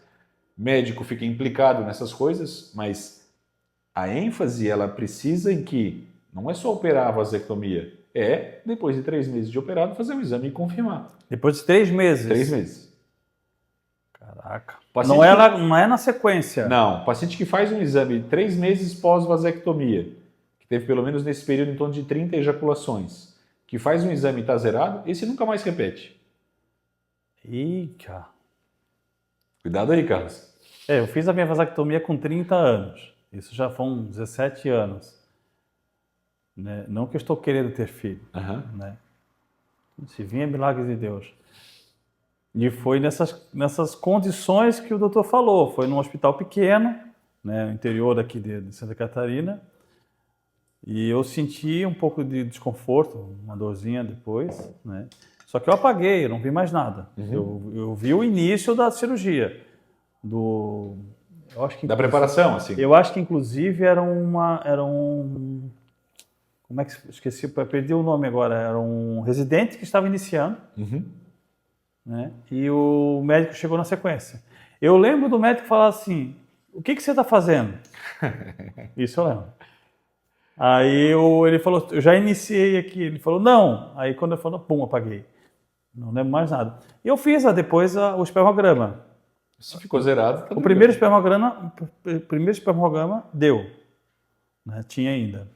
Médico fica implicado nessas coisas, mas a ênfase ela precisa em que não é só operar a vasectomia, depois de 3 meses de operado, fazer um exame e confirmar. Depois de 3 meses? 3 meses. Caraca. Não é na sequência. Não. Paciente que faz um exame 3 meses pós-vasectomia, que teve pelo menos nesse período em torno de 30 ejaculações, que faz um exame e está zerado, esse nunca mais repete. Eita. Cuidado aí, Carlos. Eu fiz a minha vasectomia com 30 anos. Isso já foram 17 anos. Né? Não que eu estou querendo ter filho. Né? Se vinha milagre de Deus. E foi nessas condições que o doutor falou. Foi num hospital pequeno, né, no interior daqui de Santa Catarina. E eu senti um pouco de desconforto, uma dorzinha depois. Né? Só que eu apaguei, eu não vi mais nada. Eu vi o início da cirurgia. Da preparação, assim. Eu acho que, inclusive, era um... Como é que... Esqueci, perdi o nome agora. Era um residente que estava iniciando. Né? E o médico chegou na sequência. Eu lembro do médico falar assim, o que você está fazendo? Isso eu lembro. Aí ele falou, eu já iniciei aqui. Ele falou, não. Aí quando eu falei, pum, apaguei. Não lembro mais nada. E eu fiz depois o espermograma. Se ficou zerado, tá o primeiro espermograma deu. Né? Tinha ainda.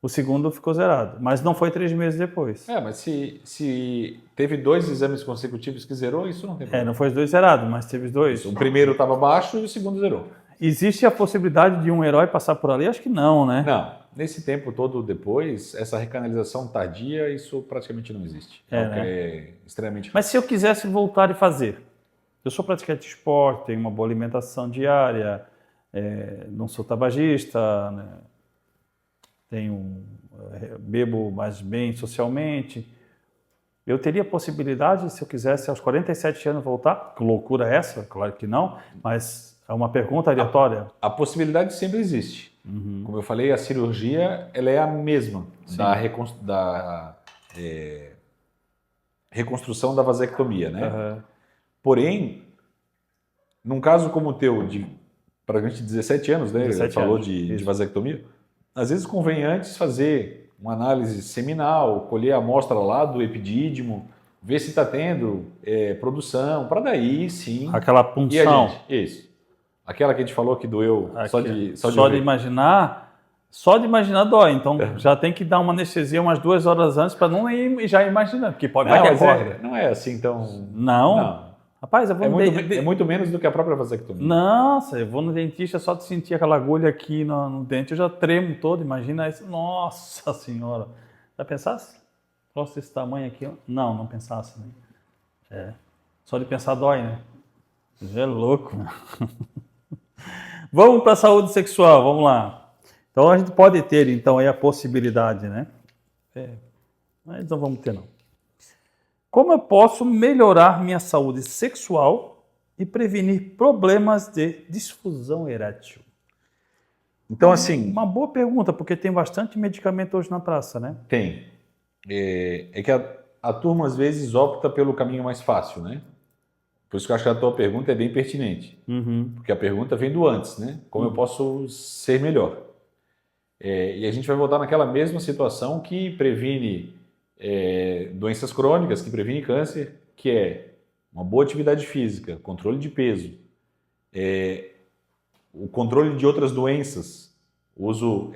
O segundo ficou zerado, mas não foi 3 meses depois. Mas se teve 2 exames consecutivos que zerou, isso não tem problema. Não foi os 2 zerados, mas teve os 2. O primeiro estava baixo e o segundo zerou. Existe a possibilidade de um herói passar por ali? Acho que não, né? Não. Nesse tempo todo depois, essa recanalização tardia, isso praticamente não existe. É extremamente... Mas se eu quisesse voltar e fazer? Eu sou praticante de esporte, tenho uma boa alimentação diária, não sou tabagista, né? Bebo mais bem socialmente. Eu teria possibilidade, se eu quisesse, aos 47 anos voltar? Que loucura é essa? Claro que não, mas é uma pergunta aleatória. A possibilidade sempre existe. Como eu falei, a cirurgia ela é a mesma da reconstrução da vasectomia, né? Porém, num caso como o teu, de praticamente 17 anos, né? 17 Ele falou anos, de isso. vasectomia. Às vezes convém antes fazer uma análise seminal, colher a amostra lá do epidídimo, ver se está tendo produção, para daí sim. Aquela E a punção. gente? Isso. Aquela que a gente falou que doeu só de Só de ouvir. só de imaginar dói. Então já tem que dar uma anestesia umas 2 horas antes para não ir já imaginando, porque pode vai Não, que mas acorda. não é assim tão... Não. Rapaz, eu vou É muito menos do que a própria vasectomia. Nossa, eu vou no dentista só de sentir aquela agulha aqui no dente, eu já tremo todo, imagina isso. Nossa senhora. Já pensasse? Próstata desse tamanho aqui? Não pensasse. Né? Só de pensar dói, né? Já é louco. Né? Vamos para a saúde sexual, vamos lá. Então a gente pode ter então aí a possibilidade, né? Mas não vamos ter não. Como eu posso melhorar minha saúde sexual e prevenir problemas de disfunção erétil? Então, assim... Uma boa pergunta, porque tem bastante medicamento hoje na praça, né? Tem. É que a turma, às vezes, opta pelo caminho mais fácil, né? Por isso que eu acho que a tua pergunta é bem pertinente. Porque a pergunta vem do antes, né? Como eu posso ser melhor? E a gente vai voltar naquela mesma situação que previne doenças crônicas, que previne câncer, que é uma boa atividade física, controle de peso, o controle de outras doenças, o uso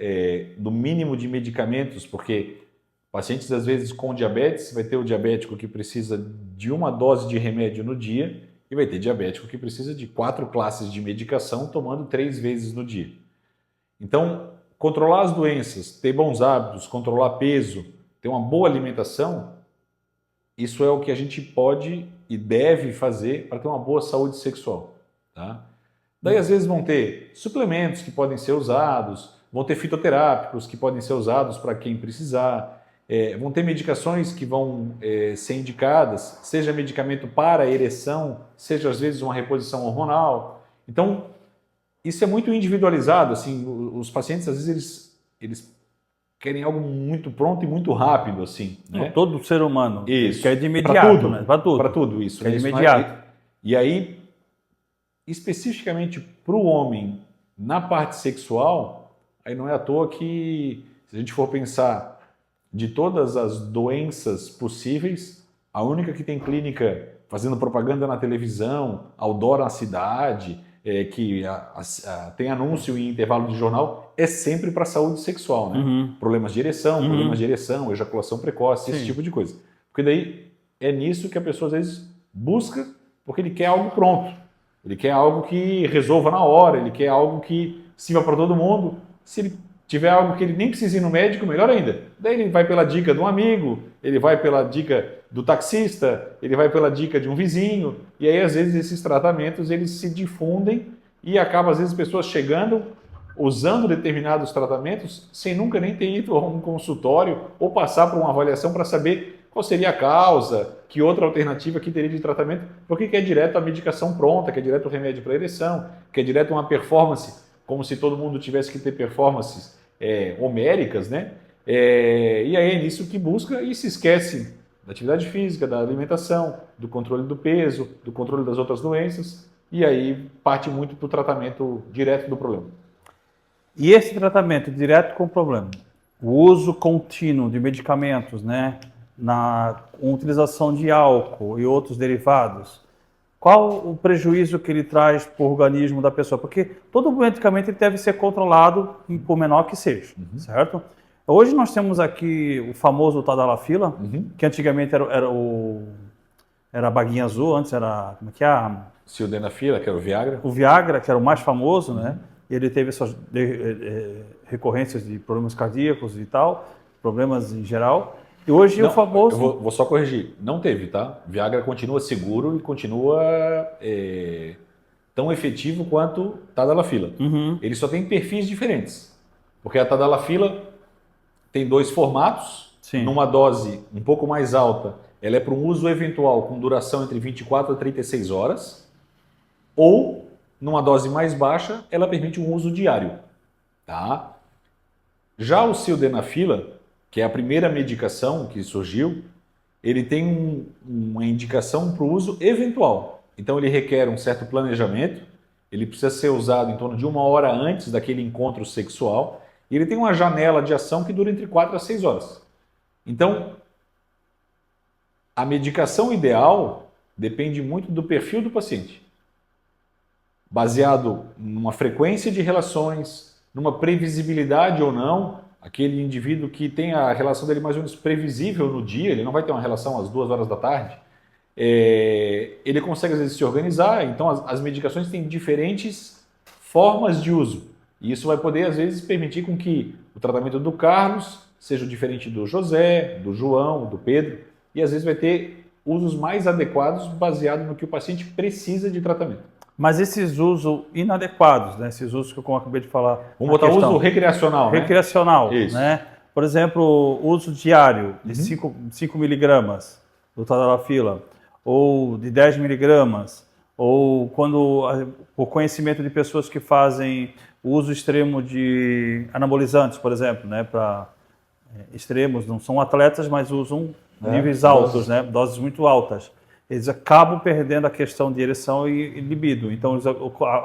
do mínimo de medicamentos, porque pacientes, às vezes, com diabetes, vai ter o diabético que precisa de uma dose de remédio no dia e vai ter diabético que precisa de 4 classes de medicação tomando 3 vezes no dia. Então, controlar as doenças, ter bons hábitos, controlar peso, ter uma boa alimentação, isso é o que a gente pode e deve fazer para ter uma boa saúde sexual. Tá? Daí, às vezes, vão ter suplementos que podem ser usados, vão ter fitoterápicos que podem ser usados para quem precisar, vão ter medicações que vão ser indicadas, seja medicamento para ereção, seja, às vezes, uma reposição hormonal. Então, isso é muito individualizado. Assim, os pacientes, às vezes, eles querem algo muito pronto e muito rápido, assim, né? Todo ser humano isso. Quer de imediato, né? Para tudo. Para tudo isso. Quer de imediato. E aí, especificamente para o homem, na parte sexual, aí não é à toa que, se a gente for pensar de todas as doenças possíveis, a única que tem clínica fazendo propaganda na televisão, outdoor na cidade, que tem anúncio em intervalo de jornal, é sempre para a saúde sexual, né? Problemas de ereção, ejaculação precoce, esse tipo de coisa. Porque daí é nisso que a pessoa às vezes busca, porque ele quer algo pronto. Ele quer algo que resolva na hora, ele quer algo que sirva para todo mundo. Se ele tiver algo que ele nem precisa ir no médico, melhor ainda. Daí ele vai pela dica de um amigo, ele vai pela dica do taxista, ele vai pela dica de um vizinho, e aí às vezes esses tratamentos eles se difundem e acaba às vezes pessoas chegando, usando determinados tratamentos sem nunca nem ter ido a um consultório ou passar por uma avaliação para saber qual seria a causa, que outra alternativa que teria de tratamento, porque quer direto a medicação pronta, quer direto o remédio para ereção, quer direto uma performance, como se todo mundo tivesse que ter performances homéricas, né? E aí é nisso que busca e se esquece da atividade física, da alimentação, do controle do peso, do controle das outras doenças, e aí parte muito para o tratamento direto do problema. E esse tratamento direto com o problema, o uso contínuo de medicamentos, né, na utilização de álcool e outros derivados, qual o prejuízo que ele traz para o organismo da pessoa? Porque todo medicamento ele deve ser controlado, por menor que seja, certo? Hoje nós temos aqui o famoso Tadalafila, que antigamente era a baguinha azul, antes era, como é que é? Sildenafila, que era o Viagra. O Viagra, que era o mais famoso, né? Ele teve essas recorrências de problemas cardíacos e tal, problemas em geral. E hoje o famoso... Eu vou só corrigir. Não teve, tá? Viagra continua seguro e continua tão efetivo quanto Tadalafila. Ele só tem perfis diferentes. Porque a Tadalafila tem 2 formatos. Sim. Numa dose um pouco mais alta, ela é para um uso eventual com duração entre 24 a 36 horas. Ou, numa dose mais baixa, ela permite um uso diário. Tá? Já o Sildenafila, que é a primeira medicação que surgiu, ele tem uma indicação para o uso eventual. então ele requer um certo planejamento, ele precisa ser usado em torno de 1 hora antes daquele encontro sexual, e ele tem uma janela de ação que dura entre 4 a 6 horas. Então, a medicação ideal depende muito do perfil do paciente, baseado numa frequência de relações, numa previsibilidade ou não. Aquele indivíduo que tem a relação dele mais ou menos previsível no dia, ele não vai ter uma relação às 2 horas da tarde, ele consegue às vezes se organizar. Então as medicações têm diferentes formas de uso, e isso vai poder às vezes permitir com que o tratamento do Carlos seja diferente do José, do João, do Pedro, e às vezes vai ter usos mais adequados baseado no que o paciente precisa de tratamento. Mas esses usos inadequados, né? Esses usos que eu acabei de falar. Vamos botar uso recreacional, né? Recreacional, Isso. né? Por exemplo, uso diário de 5 miligramas do tadalafila, ou de 10 miligramas, ou quando o conhecimento de pessoas que fazem o uso extremo de anabolizantes, por exemplo, né? Para extremos, não são atletas, mas usam níveis altos, né? Doses muito altas. Eles acabam perdendo a questão de ereção e libido. Então, eles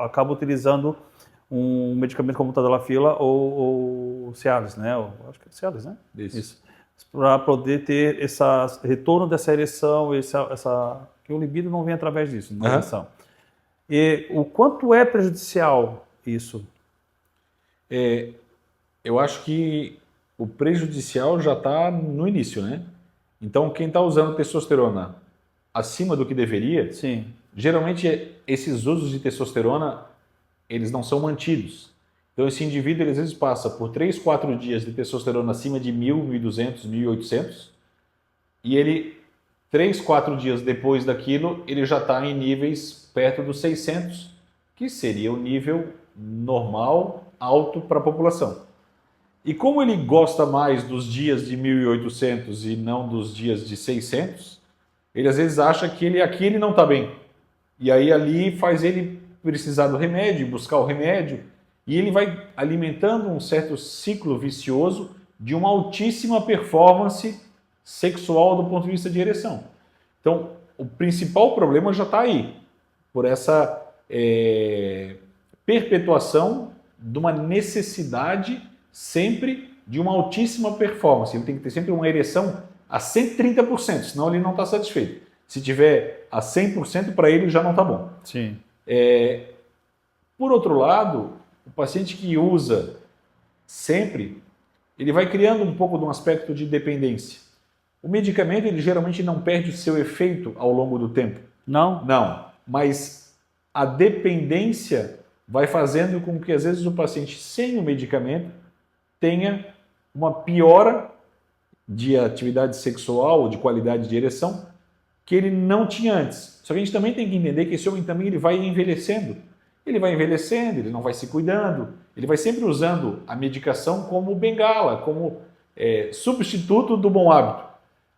acabam utilizando um medicamento como o tadalafila ou Cialis, né? Acho que é Cialis, né? Isso. Para poder ter esse retorno dessa ereção, que o libido não vem através disso, da ereção. E o quanto é prejudicial isso? Eu acho que o prejudicial já está no início, né? Então, quem está usando testosterona acima do que deveria, sim, geralmente esses usos de testosterona, eles não são mantidos. Então esse indivíduo ele, às vezes passa por 3, 4 dias de testosterona acima de 1.000, 1.200, 1.800, e ele, 3, 4 dias depois daquilo, ele já está em níveis perto dos 600, que seria o nível normal, alto para a população. E como ele gosta mais dos dias de 1.800 e não dos dias de 600, ele às vezes acha que aqui ele não está bem. E aí ali faz ele precisar do remédio, buscar o remédio, e ele vai alimentando um certo ciclo vicioso de uma altíssima performance sexual do ponto de vista de ereção. Então, o principal problema já está aí, por essa perpetuação de uma necessidade sempre de uma altíssima performance. Ele tem que ter sempre uma ereção a 130%, senão ele não está satisfeito. Se tiver a 100%, para ele já não está bom. Sim. Por outro lado, o paciente que usa sempre, ele vai criando um pouco de um aspecto de dependência. O medicamento, ele geralmente não perde o seu efeito ao longo do tempo. Não? Não, mas a dependência vai fazendo com que, às vezes, o paciente sem o medicamento tenha uma piora de atividade sexual ou de qualidade de ereção que ele não tinha antes. Só que a gente também tem que entender que esse homem também ele vai envelhecendo. Ele vai envelhecendo, ele não vai se cuidando, ele vai sempre usando a medicação como bengala, como substituto do bom hábito.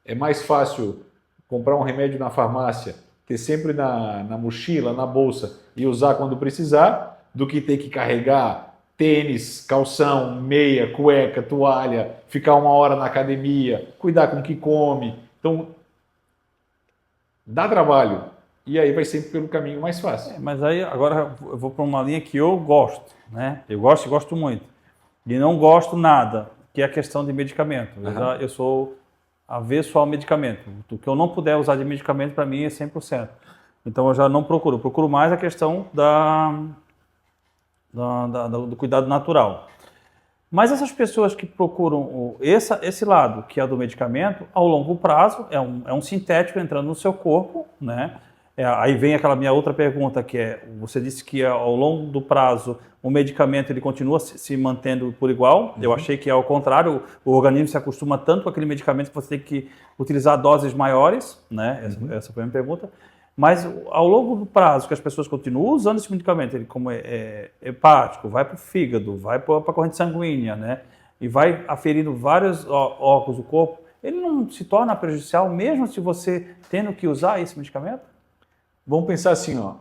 É mais fácil comprar um remédio na farmácia, ter sempre na mochila, na bolsa e usar quando precisar, do que ter que carregar tênis, calção, meia, cueca, toalha, ficar 1 hora na academia, cuidar com o que come. Então, dá trabalho. E aí vai sempre pelo caminho mais fácil. Mas aí, agora eu vou para uma linha que eu gosto, né? Eu gosto e gosto muito. E não gosto nada, que é a questão de medicamento. Eu sou avesso ao medicamento. O que eu não puder usar de medicamento, para mim, é 100%. Então, eu já não procuro. Eu procuro mais a questão do cuidado natural. Mas essas pessoas que procuram esse lado, que é do medicamento, ao longo prazo, é um sintético entrando no seu corpo, né? Aí vem aquela minha outra pergunta, que é, você disse que ao longo do prazo o medicamento ele continua se mantendo por igual. Eu achei que é ao contrário, o organismo se acostuma tanto com aquele medicamento que você tem que utilizar doses maiores, né? Essa foi a minha pergunta. Mas ao longo do prazo que as pessoas continuam usando esse medicamento, ele como é hepático, vai para o fígado, vai para a corrente sanguínea, né? E vai aferindo vários órgãos do corpo, ele não se torna prejudicial mesmo se você tendo que usar esse medicamento? Vamos pensar assim, ó.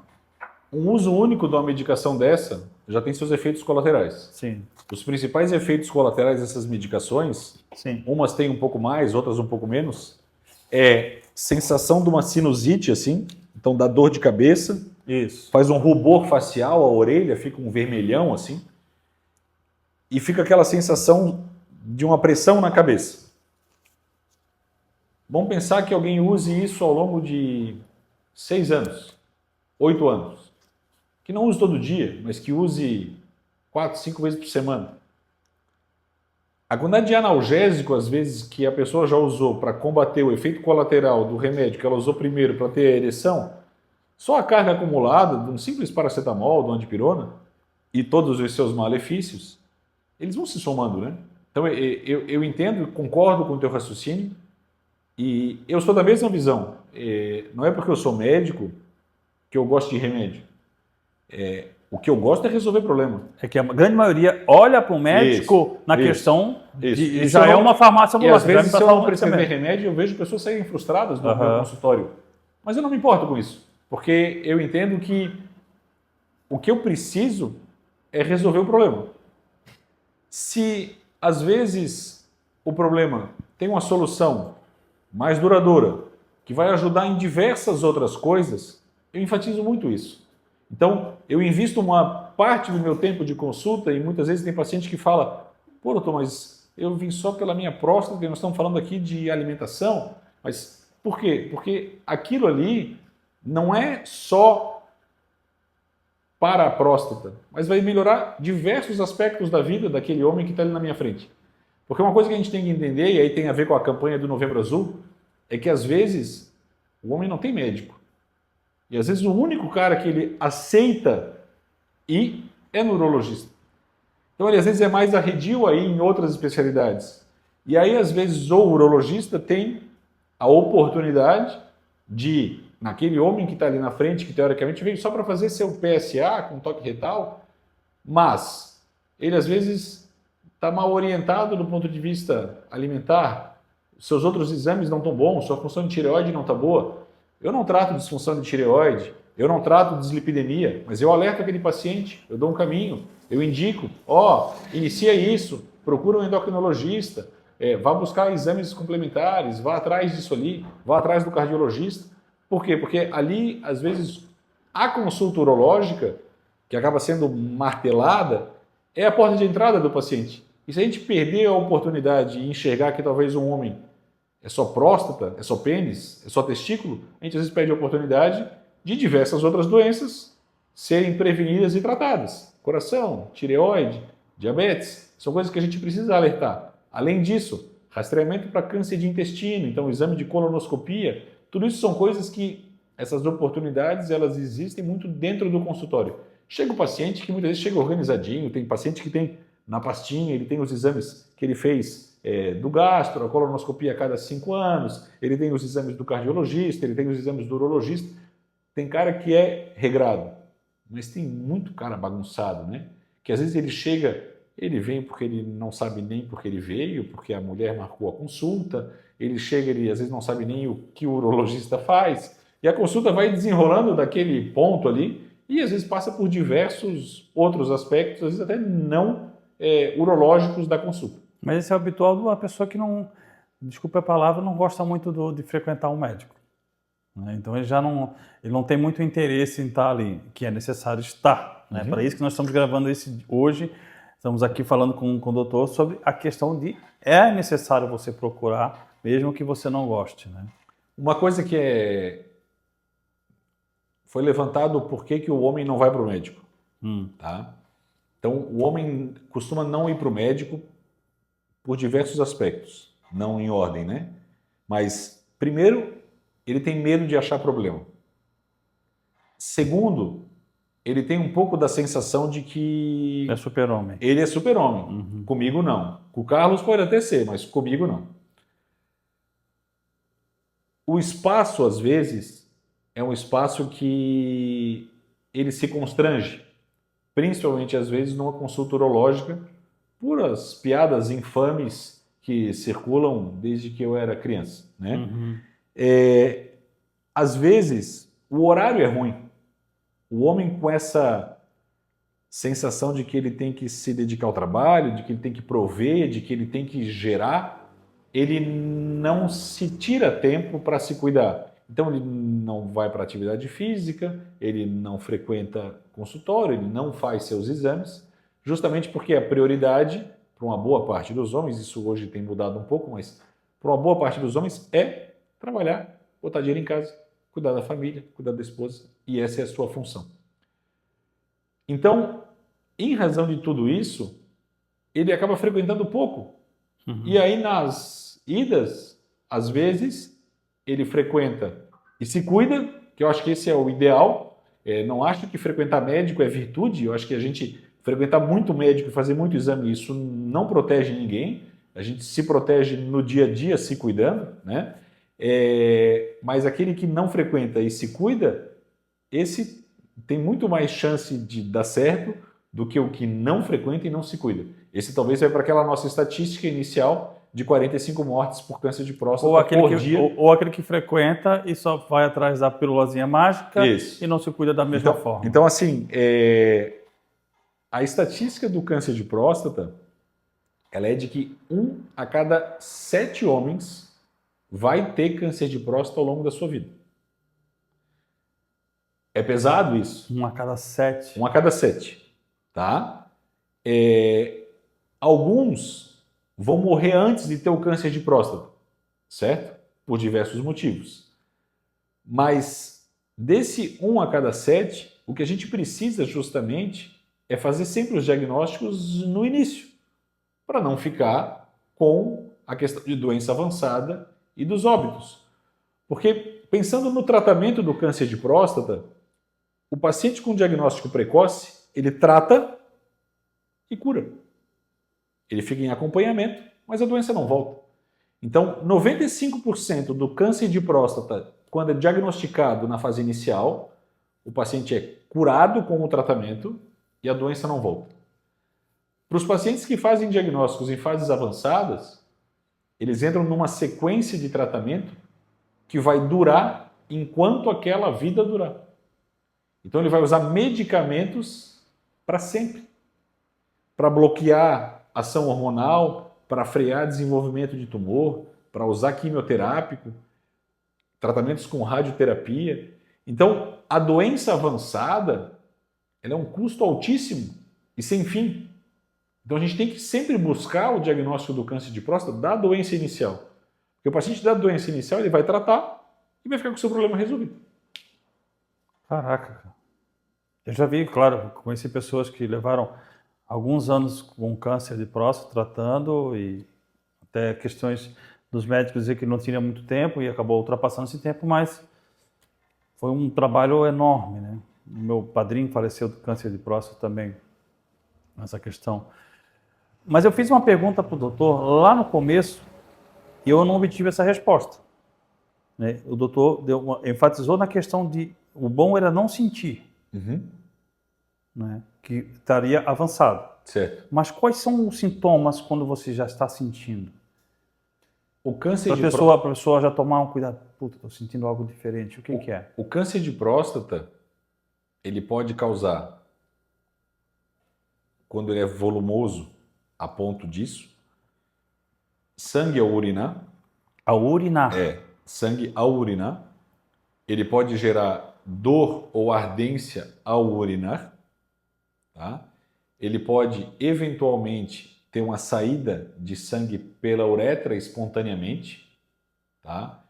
Um uso único de uma medicação dessa já tem seus efeitos colaterais. Sim. Os principais efeitos colaterais dessas medicações, sim, umas têm um pouco mais, outras um pouco menos, sensação de uma sinusite, assim, Então dá dor de cabeça, Isso. faz um rubor facial, a orelha fica um vermelhão assim, e fica aquela sensação de uma pressão na cabeça. Vamos pensar que alguém use isso ao longo de 6 anos, 8 anos. Que não use todo dia, mas que use 4, 5 vezes por semana. A quantidade de analgésico, às vezes, que a pessoa já usou para combater o efeito colateral do remédio que ela usou primeiro para ter a ereção, só a carga acumulada de um simples paracetamol, de uma dipirona, e todos os seus malefícios, eles vão se somando, né? Então, eu entendo, concordo com o teu raciocínio, e eu sou da mesma visão. Não é porque eu sou médico que eu gosto de remédio. O que eu gosto é resolver problema. É que a grande maioria olha para o médico na questão de já é uma farmácia ambulante. E às vezes, se eu não prescrever remédio, eu vejo pessoas saírem frustradas do meu consultório. Mas eu não me importo com isso, porque eu entendo que o que eu preciso é resolver o problema. Se, às vezes, o problema tem uma solução mais duradoura, que vai ajudar em diversas outras coisas, eu enfatizo muito isso. Então, eu invisto uma parte do meu tempo de consulta e muitas vezes tem paciente que fala: pô, doutor, mas eu vim só pela minha próstata e nós estamos falando aqui de alimentação. Mas por quê? Porque aquilo ali não é só para a próstata, mas vai melhorar diversos aspectos da vida daquele homem que está ali na minha frente. Porque uma coisa que a gente tem que entender, e aí tem a ver com a campanha do Novembro Azul, é que às vezes o homem não tem médico. E às vezes o único cara que ele aceita ir é neurologista. Então ele às vezes é mais arredio aí em outras especialidades. E aí às vezes o urologista tem a oportunidade de, naquele homem que está ali na frente, que teoricamente veio só para fazer seu PSA com toque retal, mas ele às vezes está mal orientado do ponto de vista alimentar, seus outros exames não estão bons, sua função de tireoide não está boa. Eu não trato disfunção de tireoide, eu não trato dislipidemia, mas eu alerto aquele paciente, eu dou um caminho, eu indico, inicia isso, procura um endocrinologista, vá buscar exames complementares, vá atrás disso ali, vá atrás do cardiologista. Por quê? Porque ali, às vezes, a consulta urológica, que acaba sendo martelada, é a porta de entrada do paciente. E se a gente perder a oportunidade de enxergar que talvez um homem é só próstata, é só pênis, é só testículo, a gente às vezes perde a oportunidade de diversas outras doenças serem prevenidas e tratadas. Coração, tireoide, diabetes, são coisas que a gente precisa alertar. Além disso, rastreamento para câncer de intestino, então exame de colonoscopia, tudo isso são coisas que essas oportunidades elas existem muito dentro do consultório. Chega o paciente que muitas vezes chega organizadinho, tem paciente que tem na pastinha, ele tem os exames que ele fez do gastro, a colonoscopia a cada 5 anos, ele tem os exames do cardiologista, ele tem os exames do urologista. Tem cara que é regrado, mas tem muito cara bagunçado, né? Que às vezes ele chega, ele vem porque ele não sabe nem porque ele veio, porque a mulher marcou a consulta, ele chega, ele às vezes não sabe nem o que o urologista faz, e a consulta vai desenrolando daquele ponto ali, e às vezes passa por diversos outros aspectos, às vezes até não urológicos da consulta. Mas esse é o habitual de uma pessoa que não, desculpa a palavra, não gosta muito de frequentar um médico. Então ele não tem muito interesse em estar ali, que é necessário estar. Né? Para isso que nós estamos gravando esse hoje, estamos aqui falando com o doutor sobre a questão de é necessário você procurar, mesmo que você não goste. Né? Uma coisa que foi levantado por que o homem não vai para o médico. Tá? Então o homem costuma não ir para o médico por diversos aspectos, não em ordem, né? Mas, primeiro, ele tem medo de achar problema. Segundo, ele tem um pouco da sensação de que é super-homem. Ele é super-homem. Comigo não. Com o Carlos pode até ser, mas comigo não. O espaço, às vezes, é um espaço que ele se constrange, principalmente, às vezes, numa consulta urológica, por as piadas infames que circulam desde que eu era criança, né? Às vezes, o horário é ruim. O homem com essa sensação de que ele tem que se dedicar ao trabalho, de que ele tem que prover, de que ele tem que gerar, ele não se tira tempo para se cuidar. Então ele não vai para atividade física, ele não frequenta consultório, ele não faz seus exames, justamente porque a prioridade para uma boa parte dos homens, isso hoje tem mudado um pouco, mas para uma boa parte dos homens é trabalhar, botar dinheiro em casa, cuidar da família, cuidar da esposa, e essa é a sua função. Então, em razão de tudo isso, ele acaba frequentando pouco. E aí nas idas, às vezes, ele frequenta e se cuida, que eu acho que esse é o ideal. Não acho que frequentar médico é virtude, eu acho que a gente frequentar muito médico e fazer muito exame, isso não protege ninguém. A gente se protege no dia a dia se cuidando, né? Mas aquele que não frequenta e se cuida, esse tem muito mais chance de dar certo do que o que não frequenta e não se cuida. Esse talvez vai para aquela nossa estatística inicial de 45 mortes por câncer de próstata por dia. Ou aquele que frequenta e só vai atrás da pílulazinha mágica Isso. E não se cuida da mesma forma. Então, assim, a estatística do câncer de próstata, ela é de que 1 a cada 7 homens vai ter câncer de próstata ao longo da sua vida. É pesado isso? 1 a cada 7. 1 a cada 7, tá? Alguns vão morrer antes de ter o câncer de próstata, certo? Por diversos motivos. Mas desse 1 a cada 7, o que a gente precisa justamente é fazer sempre os diagnósticos no início, para não ficar com a questão de doença avançada e dos óbitos. Porque pensando no tratamento do câncer de próstata, o paciente com diagnóstico precoce, ele trata e cura. Ele fica em acompanhamento, mas a doença não volta. Então, 95% do câncer de próstata, quando é diagnosticado na fase inicial, o paciente é curado com o tratamento e a doença não volta. Para os pacientes que fazem diagnósticos em fases avançadas, eles entram numa sequência de tratamento que vai durar enquanto aquela vida durar. Então ele vai usar medicamentos para sempre, para bloquear ação hormonal, para frear desenvolvimento de tumor, para usar quimioterápico, tratamentos com radioterapia. Então, a doença avançada, ela é um custo altíssimo e sem fim. Então a gente tem que sempre buscar o diagnóstico do câncer de próstata da doença inicial. Porque o paciente da doença inicial, ele vai tratar e vai ficar com o seu problema resolvido. Caraca, cara. Eu já vi, claro, conheci pessoas que levaram alguns anos com câncer de próstata tratando e até questões dos médicos dizer que não tinha muito tempo e acabou ultrapassando esse tempo, mas foi um trabalho enorme, né? Meu padrinho faleceu do câncer de próstata também, nessa questão. Mas eu fiz uma pergunta para o doutor lá no começo e eu não obtive essa resposta, né? O doutor enfatizou na questão de o bom era não sentir, né? Que estaria avançado. Certo. Mas quais são os sintomas quando você já está sentindo? O câncer de a pessoa já tomar um cuidado. Puta, estou sentindo algo diferente. O que é? O câncer de próstata, ele pode causar, quando ele é volumoso a ponto disso, sangue ao urinar. Ao urinar? Sangue ao urinar. Ele pode gerar dor ou ardência ao urinar. Tá? Ele pode, eventualmente, ter uma saída de sangue pela uretra espontaneamente. Tá?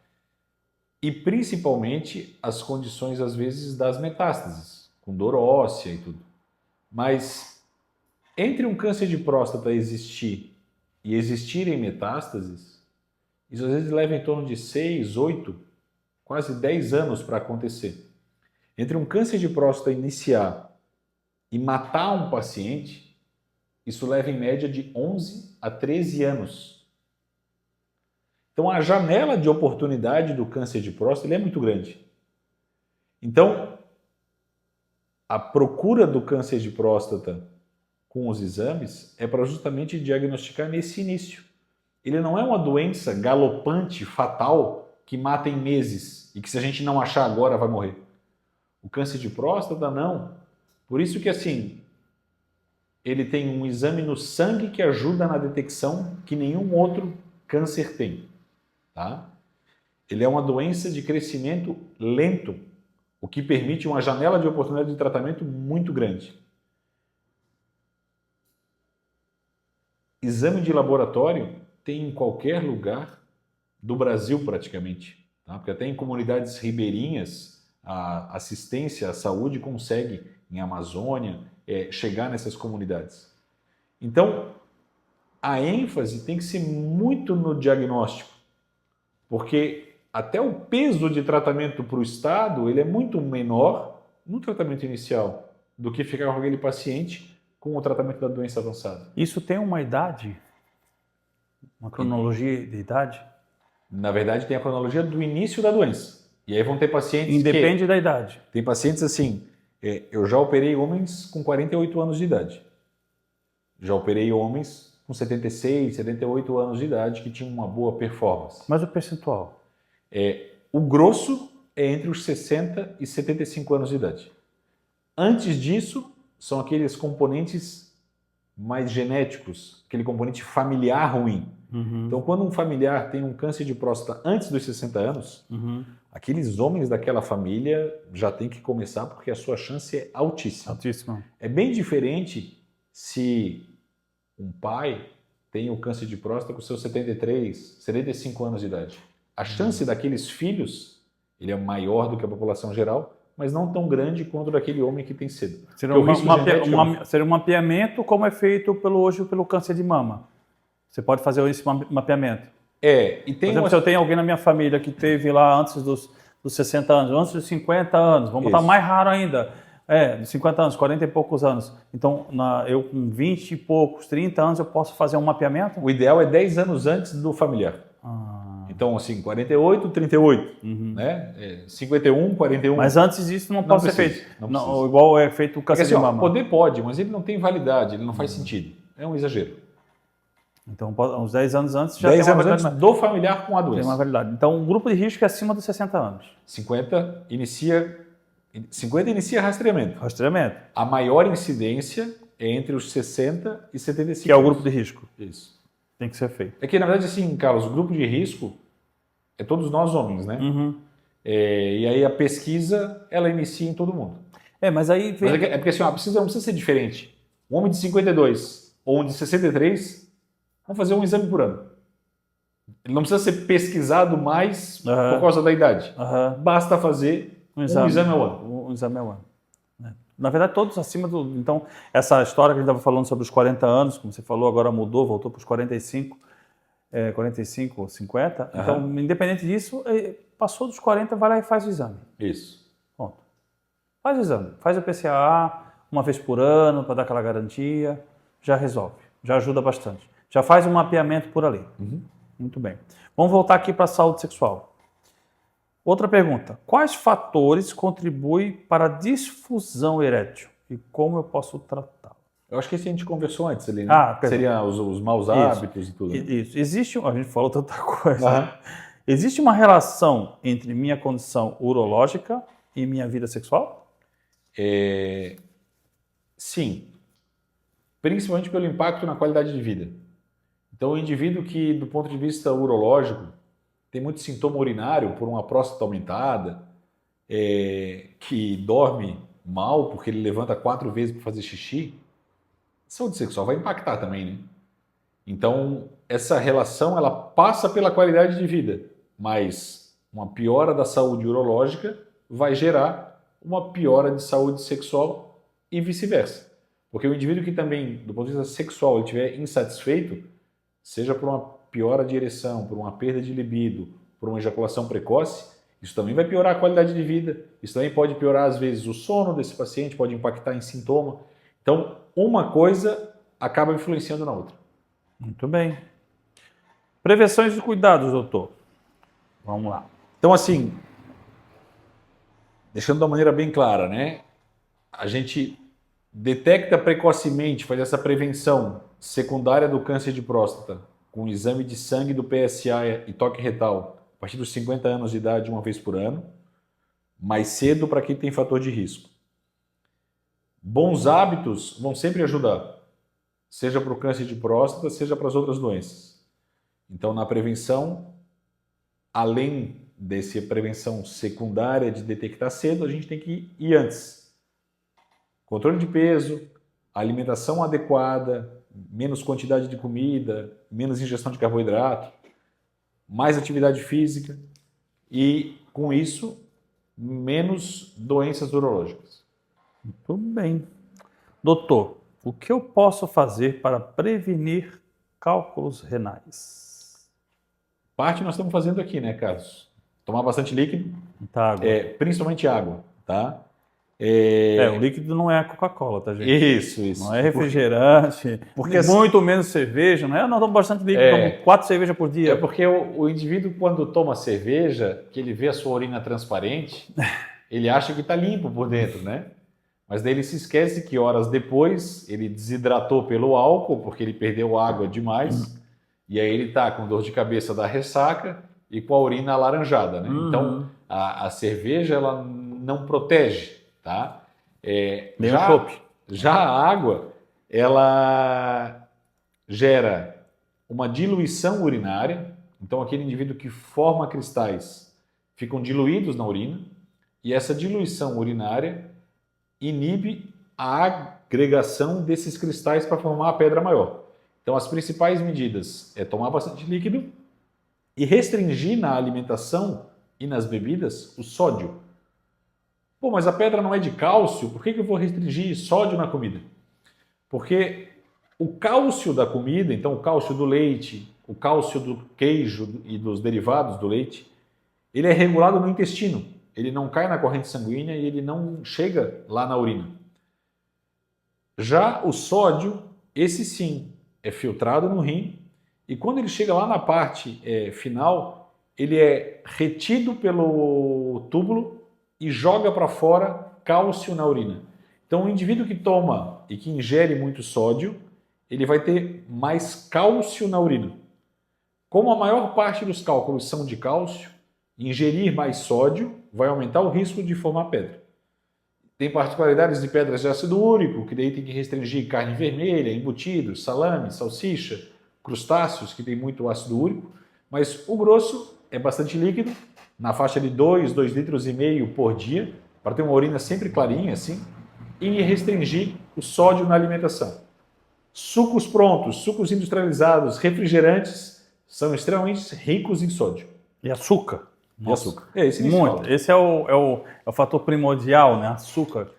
E, principalmente, as condições, às vezes, das metástases, com dor óssea e tudo. Mas, entre um câncer de próstata existir e existirem metástases, isso às vezes leva em torno de 6, 8, quase 10 anos para acontecer. Entre um câncer de próstata iniciar e matar um paciente, isso leva em média de 11 a 13 anos. Então a janela de oportunidade do câncer de próstata é muito grande. Então, a procura do câncer de próstata com os exames é para justamente diagnosticar nesse início. Ele não é uma doença galopante, fatal, que mata em meses e que se a gente não achar agora vai morrer. O câncer de próstata não. Por isso que assim, ele tem um exame no sangue que ajuda na detecção que nenhum outro câncer tem. Tá? ele é uma doença de crescimento lento, o que permite uma janela de oportunidade de tratamento muito grande. Exame de laboratório tem em qualquer lugar do Brasil praticamente, tá? Porque até em comunidades ribeirinhas a assistência à saúde consegue, em Amazônia, chegar nessas comunidades. Então, a ênfase tem que ser muito no diagnóstico, porque até o peso de tratamento para o Estado ele é muito menor no tratamento inicial do que ficar com aquele paciente com o tratamento da doença avançada. Isso tem uma idade? Uma cronologia de idade? Na verdade, tem a cronologia do início da doença. E aí vão ter pacientes Independe da idade. Tem pacientes assim, eu já operei homens com 48 anos de idade. Já operei homens com 76, 78 anos de idade que tinham uma boa performance. Mas o percentual? O grosso é entre os 60 e 75 anos de idade. Antes disso, são aqueles componentes mais genéticos, aquele componente familiar ruim. Uhum. Então, quando um familiar tem um câncer de próstata antes dos 60 anos, aqueles homens daquela família já tem que começar porque a sua chance é altíssima. Altíssima. É bem diferente se um pai tem o câncer de próstata com seus 73, 75 anos de idade. A chance daqueles filhos ele é maior do que a população geral, mas não tão grande quanto daquele homem que tem cedo. Seria um mapeamento como é feito hoje pelo câncer de mama. Você pode fazer esse mapeamento. E tem por exemplo, se eu tenho alguém na minha família que teve lá antes dos 60 anos, antes dos 50 anos, vamos botar mais raro ainda, dos 50 anos, 40 e poucos anos. Então, eu com 20 e poucos, 30 anos, eu posso fazer um mapeamento? O ideal é 10 anos antes do familiar. Então, assim, 48, 38, né? 51, 41. Mas antes disso não pode ser feito. Não, igual é feito o câncer de mama. Poder pode, mas ele não tem validade, ele não faz sentido. É um exagero. Então, uns 10 anos antes já 10 tem uma anos validade. antes do familiar com a doença. Tem uma validade. Então, o grupo de risco é acima dos 60 anos. 50 inicia rastreamento. Rastreamento. A maior incidência é entre os 60 e 75. Que é o grupo de risco. Isso. Tem que ser feito. É que, na verdade, assim, Carlos, o grupo de risco é todos nós homens, né? E aí a pesquisa, ela inicia em todo mundo. Mas aí... Mas é porque assim, a pesquisa não precisa ser diferente. Um homem de 52 ou um de 63 vão fazer um exame por ano. Ele não precisa ser pesquisado mais por causa da idade. Basta fazer um exame ao ano. Um exame ao ano. Na verdade, todos acima do... Então, essa história que a gente estava falando sobre os 40 anos, como você falou, agora mudou, voltou para os 45, 45 ou 50. Então, independente disso, passou dos 40, vai lá e faz o exame. Isso. Pronto. Faz o exame. Faz o PCA uma vez por ano, para dar aquela garantia. Já resolve. Já ajuda bastante. Já faz um mapeamento por ali. Muito bem. Vamos voltar aqui para a saúde sexual. Outra pergunta. Quais fatores contribuem para a disfunção erétil e como eu posso tratá-la? Eu acho que isso a gente conversou antes ali, né? Seria os maus hábitos e tudo. Isso. A gente falou tanta coisa. Existe uma relação entre minha condição urológica e minha vida sexual? Sim. Principalmente pelo impacto na qualidade de vida. Então, o indivíduo que, do ponto de vista urológico, tem muito sintoma urinário por uma próstata aumentada, que dorme mal porque ele levanta 4 vezes para fazer xixi, a saúde sexual vai impactar também, né? Então, essa relação ela passa pela qualidade de vida, mas uma piora da saúde urológica vai gerar uma piora de saúde sexual e vice-versa. Porque o indivíduo que também, do ponto de vista sexual, ele estiver insatisfeito, seja por uma piora de ereção, por uma perda de libido, por uma ejaculação precoce, isso também vai piorar a qualidade de vida. Isso também pode piorar, às vezes, o sono desse paciente, pode impactar em sintoma. Então, uma coisa acaba influenciando na outra. Muito bem. Prevenções e cuidados, doutor. Vamos lá. Então, assim, deixando de uma maneira bem clara, né? A gente detecta precocemente, faz essa prevenção secundária do câncer de próstata com exame de sangue do PSA e toque retal a partir dos 50 anos de idade, uma vez por ano, mais cedo para quem tem fator de risco. Bons hábitos vão sempre ajudar, seja para o câncer de próstata, seja para as outras doenças. Então, na prevenção, além dessa prevenção secundária de detectar cedo, a gente tem que ir antes. Controle de peso, alimentação adequada, menos quantidade de comida, menos ingestão de carboidrato, mais atividade física e, com isso, menos doenças urológicas. Muito bem. Doutor, o que eu posso fazer para prevenir cálculos renais? Parte nós estamos fazendo aqui, né, Carlos? Tomar bastante líquido, Muita água. principalmente água, tá? O líquido não é a Coca-Cola, tá, gente? Isso. Não é refrigerante, Porque muito menos cerveja, não é? Eu não tomo bastante líquido, tomo 4 cervejas por dia. É porque o indivíduo, quando toma cerveja, que ele vê a sua urina transparente, ele acha que está limpo por dentro, né? Mas daí ele se esquece que horas depois ele desidratou pelo álcool, porque ele perdeu água demais, e aí ele está com dor de cabeça da ressaca e com a urina alaranjada, né? Então, a cerveja, ela não protege, tá? Nem o chopp. Já a água, ela gera uma diluição urinária, então aquele indivíduo que forma cristais ficam diluídos na urina, e essa diluição urinária inibe a agregação desses cristais para formar a pedra maior. Então as principais medidas é tomar bastante líquido e restringir na alimentação e nas bebidas o sódio. Pô, mas a pedra não é de cálcio, por que eu vou restringir sódio na comida? Porque o cálcio da comida, então o cálcio do leite, o cálcio do queijo e dos derivados do leite, ele é regulado no intestino. Ele não cai na corrente sanguínea e ele não chega lá na urina. Já o sódio, esse sim, é filtrado no rim e quando ele chega lá na parte final, ele é retido pelo túbulo e joga para fora cálcio na urina. Então o indivíduo que toma e que ingere muito sódio, ele vai ter mais cálcio na urina. Como a maior parte dos cálculos são de cálcio, ingerir mais sódio vai aumentar o risco de formar pedra. Tem particularidades de pedras de ácido úrico, que daí tem que restringir carne vermelha, embutidos, salame, salsicha, crustáceos, que tem muito ácido úrico, mas o grosso é bastante líquido, na faixa de 2,5 litros por dia, para ter uma urina sempre clarinha assim, e restringir o sódio na alimentação. Sucos prontos, sucos industrializados, refrigerantes, são extremamente ricos em sódio. E açúcar. E açúcar. Esse muito. Esse é o fator primordial, né? Açúcar.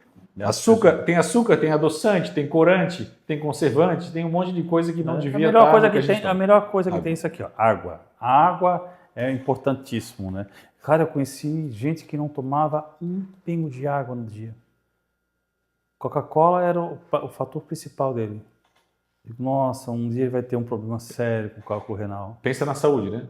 Tem açúcar, tem adoçante, tem corante, tem conservante, tem um monte de coisa que não devia estar. A melhor coisa que tem é isso aqui, ó, água. A água é importantíssimo, né? Cara, eu conheci gente que não tomava um pingo de água no dia. Coca-Cola era o fator principal dele. Nossa, um dia ele vai ter um problema sério com o cálculo renal. Pensa na saúde, né?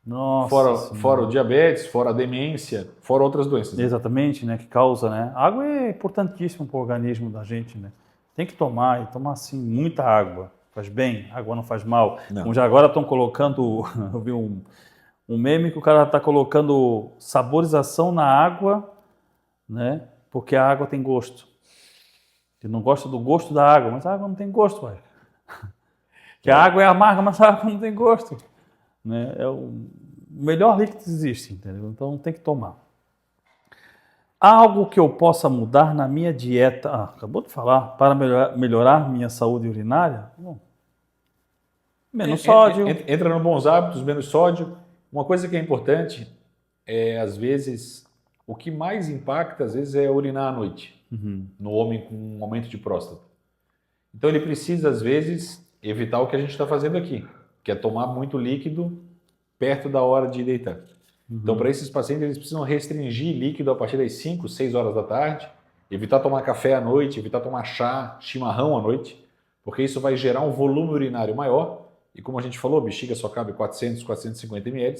Nossa, fora o diabetes, fora a demência, fora outras doenças. Exatamente, né? Que causa, né? A água é importantíssima para o organismo da gente, né? Tem que tomar, e tomar assim muita água. Faz bem, água não faz mal. Como já agora estão colocando, eu vi um meme que o cara está colocando saborização na água, né? Porque a água tem gosto. Ele não gosta do gosto da água, mas a água não tem gosto, ué. Que a água é amarga, mas a água não tem gosto. Né? É o melhor líquido que existe, entendeu? Então tem que tomar. Algo que eu possa mudar na minha dieta, acabou de falar, para melhorar minha saúde urinária? Bom, menos sódio. Entra no bons hábitos, menos sódio. Uma coisa que é importante é, às vezes, o que mais impacta, às vezes, é urinar à noite, no homem com um aumento de próstata. Então ele precisa, às vezes, evitar o que a gente está fazendo aqui, que é tomar muito líquido perto da hora de deitar. Então, para esses pacientes, eles precisam restringir líquido a partir das 5, 6 horas da tarde, evitar tomar café à noite, evitar tomar chá, chimarrão à noite, porque isso vai gerar um volume urinário maior, e como a gente falou, a bexiga só cabe 400, 450 ml.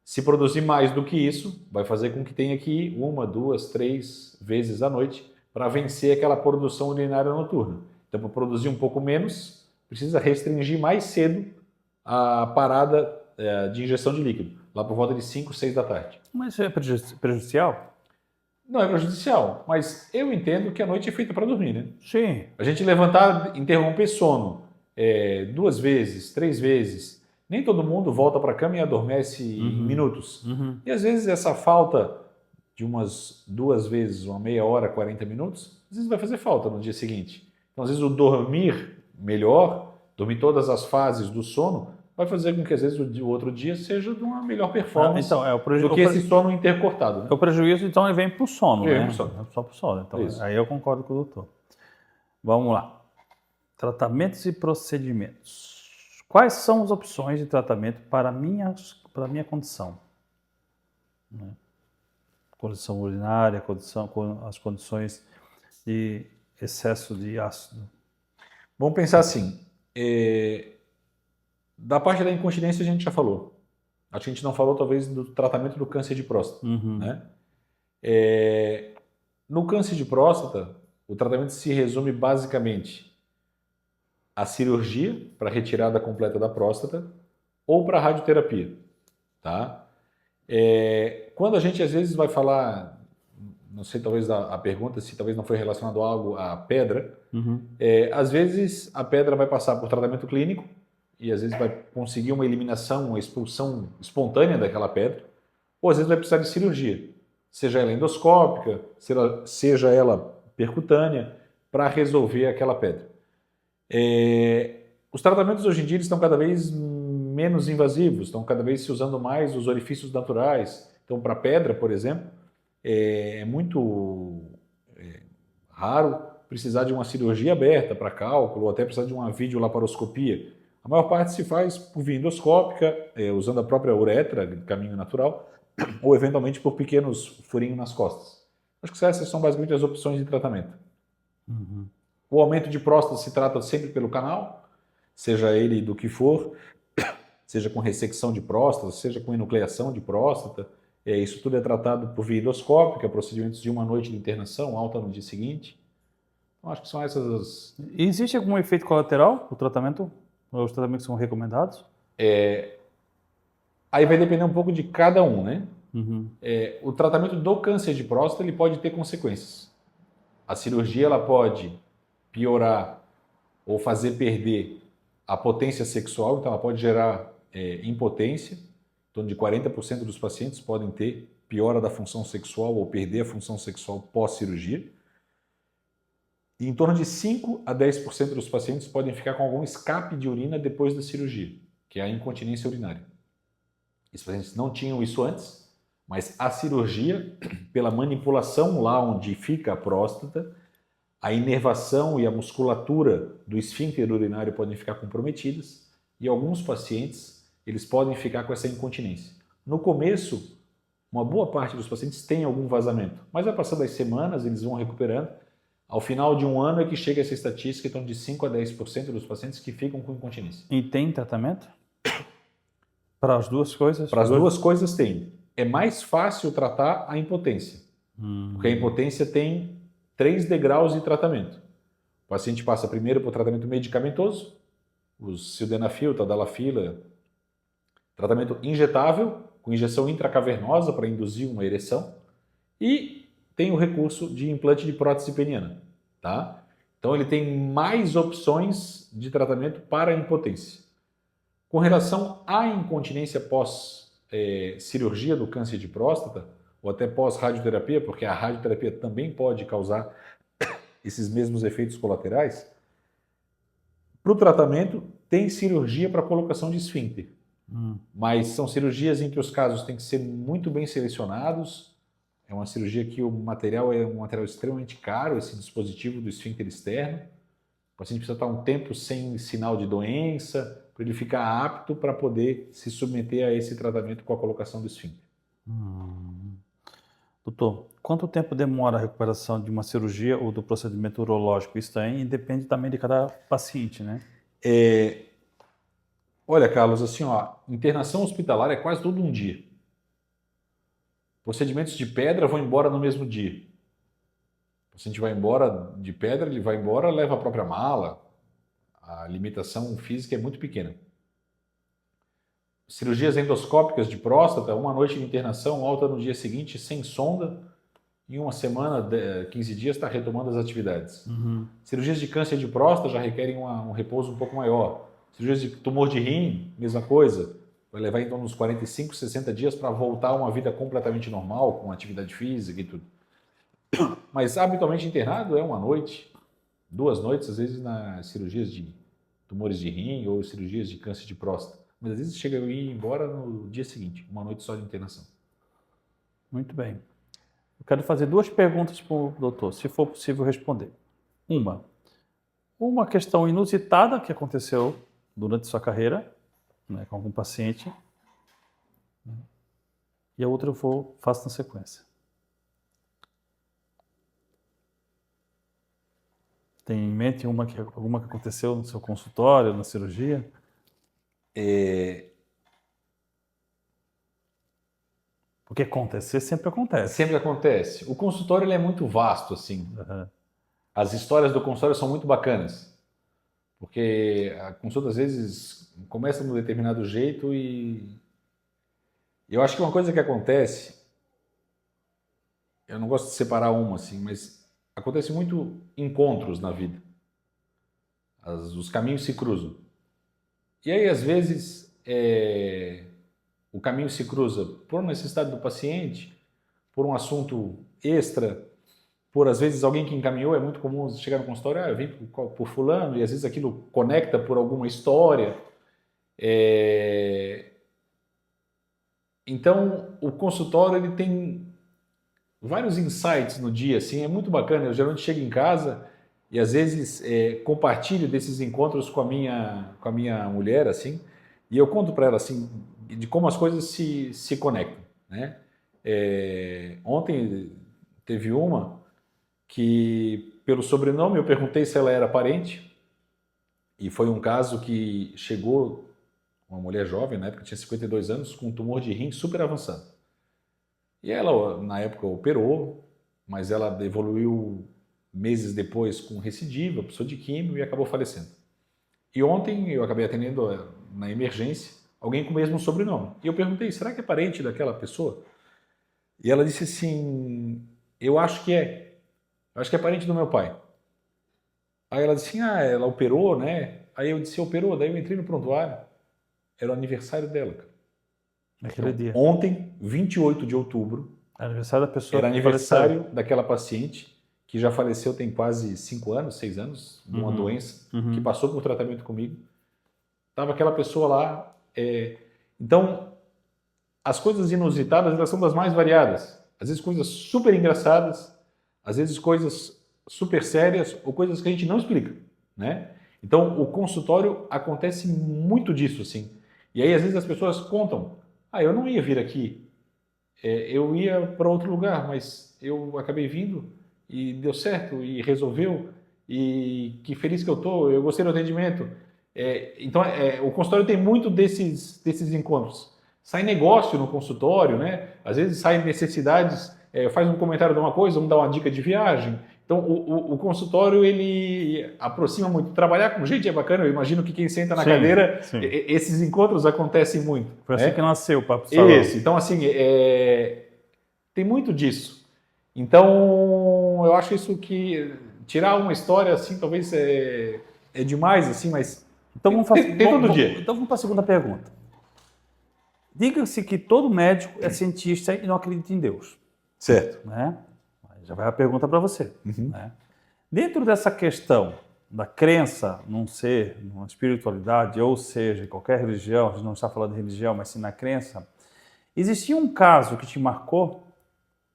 Se produzir mais do que isso, vai fazer com que tenha que ir 1, 2, 3 vezes à noite para vencer aquela produção urinária noturna. Então, para produzir um pouco menos, precisa restringir mais cedo a parada de injeção de líquido, lá por volta de 5, 6 da tarde. Mas isso é prejudicial? Não é prejudicial, mas eu entendo que a noite é feita para dormir, né? Sim. A gente levantar, interromper sono 2 vezes, 3 vezes, nem todo mundo volta para a cama e adormece em minutos. Uhum. E às vezes essa falta de umas 2 vezes, uma meia hora, 40 minutos, às vezes vai fazer falta no dia seguinte. Então, às vezes o dormir melhor, dormir todas as fases do sono, vai fazer com que às vezes o outro dia seja de uma melhor performance Então, do que esse sono intercortado. Né? O prejuízo, então, ele vem para o sono, Vem né? pro sono. Só para o sono. Então, Isso. aí eu concordo com o doutor. Vamos lá. Tratamentos e procedimentos. Quais são as opções de tratamento para a minha condição? Né? Condição urinária, as condições de excesso de ácido. Vamos pensar assim, da parte da incontinência a gente já falou. Acho que a gente não falou talvez do tratamento do câncer de próstata. Uhum. Né? No câncer de próstata, o tratamento se resume basicamente à cirurgia para retirada completa da próstata ou para radioterapia. Tá? Quando a gente às vezes vai falar, não sei, talvez a pergunta se talvez não foi relacionado a algo à pedra, Uhum. às vezes a pedra vai passar por tratamento clínico e às vezes vai conseguir uma eliminação, uma expulsão espontânea daquela pedra, ou às vezes vai precisar de cirurgia, seja ela endoscópica, seja ela percutânea, para resolver aquela pedra. Os tratamentos hoje em dia estão cada vez menos invasivos, estão cada vez se usando mais os orifícios naturais. Então, para pedra, por exemplo, é muito raro precisar de uma cirurgia aberta para cálculo, ou até precisar de uma videolaparoscopia. A maior parte se faz por via endoscópica, usando a própria uretra, caminho natural, ou eventualmente por pequenos furinhos nas costas. Acho que essas são basicamente as opções de tratamento. Uhum. O aumento de próstata se trata sempre pelo canal, seja ele do que for, seja com ressecção de próstata, seja com enucleação de próstata. Isso tudo é tratado por via endoscópica, procedimentos de uma noite de internação, alta no dia seguinte. Então, acho que são essas as... E existe algum efeito colateral o tratamento? Os tratamentos são recomendados? Aí vai depender um pouco de cada um, né? Uhum. O tratamento do câncer de próstata ele pode ter consequências. A cirurgia ela pode piorar ou fazer perder a potência sexual, então ela pode gerar impotência. Em torno de 40% dos pacientes podem ter piora da função sexual ou perder a função sexual pós-cirurgia. E em torno de 5 a 10% dos pacientes podem ficar com algum escape de urina depois da cirurgia, que é a incontinência urinária. Esses pacientes não tinham isso antes, mas a cirurgia, pela manipulação lá onde fica a próstata, a inervação e a musculatura do esfíncter urinário podem ficar comprometidas e alguns pacientes eles podem ficar com essa incontinência. No começo, uma boa parte dos pacientes tem algum vazamento, mas vai passando as semanas, eles vão recuperando. Ao final de um ano é que chega essa estatística, então de 5 a 10% dos pacientes que ficam com incontinência. E tem tratamento? Para as duas coisas? Para as duas coisas tem. É mais fácil tratar a impotência, porque a impotência tem 3 degraus de tratamento. O paciente passa primeiro por tratamento medicamentoso, os sildenafil, tadalafila, tratamento injetável, com injeção intracavernosa para induzir uma ereção, e tem o recurso de implante de prótese peniana. Tá? Então ele tem mais opções de tratamento para a impotência. Com relação à incontinência pós-cirurgia do câncer de próstata, ou até pós-radioterapia, porque a radioterapia também pode causar esses mesmos efeitos colaterais, para o tratamento tem cirurgia para colocação de esfíncter. Mas são cirurgias em que os casos têm que ser muito bem selecionados. É uma cirurgia que o material é um material extremamente caro, esse dispositivo do esfíncter externo. O paciente precisa estar um tempo sem sinal de doença, para ele ficar apto para poder se submeter a esse tratamento com a colocação do esfíncter. Doutor, quanto tempo demora a recuperação de uma cirurgia ou do procedimento urológico? Isso aí depende também de cada paciente, né? Olha, Carlos, assim, internação hospitalar é quase todo um dia. Procedimentos de pedra vão embora no mesmo dia. O paciente vai embora de pedra, ele vai embora, leva a própria mala. A limitação física é muito pequena. Cirurgias endoscópicas de próstata, uma noite de internação, alta no dia seguinte, sem sonda. Em uma semana, 15 dias, está retomando as atividades. Cirurgias de câncer de próstata já requerem um repouso um pouco maior. Cirurgias de tumor de rim, mesma coisa. Vai levar em torno de uns 45, 60 dias para voltar a uma vida completamente normal, com atividade física e tudo. Mas habitualmente internado é 1 noite, 2 noites, às vezes nas cirurgias de tumores de rim ou cirurgias de câncer de próstata. Mas às vezes chega a ir embora no dia seguinte, 1 noite só de internação. Muito bem. Eu quero fazer 2 perguntas para o doutor, se for possível responder. Uma questão inusitada que aconteceu durante sua carreira, né, com algum paciente, e a outra eu faço na sequência. Tem em mente alguma que aconteceu no seu consultório, na cirurgia? Porque acontecer sempre acontece. Sempre acontece. O consultório ele é muito vasto, assim. Uhum. As histórias do consultório são muito bacanas. Porque a consulta, às vezes, começa de um determinado jeito e... Eu acho que uma coisa que acontece... Eu não gosto de separar uma, assim, mas acontece muito encontros na vida. Os caminhos se cruzam. E aí, às vezes, o caminho se cruza por necessidade do paciente, por um assunto extra, por, às vezes, alguém que encaminhou. É muito comum chegar no consultório, eu vim por fulano, e às vezes aquilo conecta por alguma história. Então, o consultório ele tem vários insights no dia, assim, é muito bacana. Eu geralmente chego em casa e às vezes compartilho desses encontros com a minha mulher, assim, e eu conto para ela assim de como as coisas se conectam, né? Ontem teve uma que, pelo sobrenome, eu perguntei se ela era parente, e foi um caso que chegou uma mulher jovem, na época tinha 52 anos, com um tumor de rim super avançado. E ela, na época, operou, mas ela evoluiu meses depois com recidiva, precisou de químio e acabou falecendo. E ontem eu acabei atendendo na emergência alguém com o mesmo sobrenome. E eu perguntei, será que é parente daquela pessoa? E ela disse assim, eu acho que é. Eu acho que é parente do meu pai. Aí ela disse, ela operou, né? Aí eu disse, operou? Daí eu entrei no prontuário. Era o aniversário dela, cara. Naquele dia. Ontem, 28 de outubro, Aniversário da pessoa era que aniversário faleceu. daquela paciente que já faleceu tem quase 5 anos, 6 anos, de uma doença, que passou por tratamento comigo. Estava aquela pessoa lá. Então, as coisas inusitadas, elas são das mais variadas. Às vezes coisas super engraçadas, às vezes coisas super sérias ou coisas que a gente não explica, né? Então, o consultório acontece muito disso, assim. E aí, às vezes, as pessoas contam, eu não ia vir aqui, eu ia para outro lugar, mas eu acabei vindo e deu certo e resolveu, e que feliz que eu estou, eu gostei do atendimento. Então, o consultório tem muito desses encontros. Sai negócio no consultório, né? Às vezes saem necessidades, faz um comentário de uma coisa, um dá uma dica de viagem. Então, o consultório, ele aproxima muito. Trabalhar com gente é bacana, eu imagino que quem senta na cadeira, esses encontros acontecem muito. Foi assim que nasceu o Papo Salão. Isso, então assim, tem muito disso. Então, eu acho isso que tirar uma história assim, talvez é demais, assim, mas então, vamos tem todo dia. Então vamos para a segunda pergunta. Diga-se que todo médico é cientista e não acredita em Deus. Certo. Né? Já vai a pergunta para você. Né? Dentro dessa questão da crença num ser, numa espiritualidade, ou seja, em qualquer religião, a gente não está falando de religião, mas sim na crença, existia um caso que te marcou,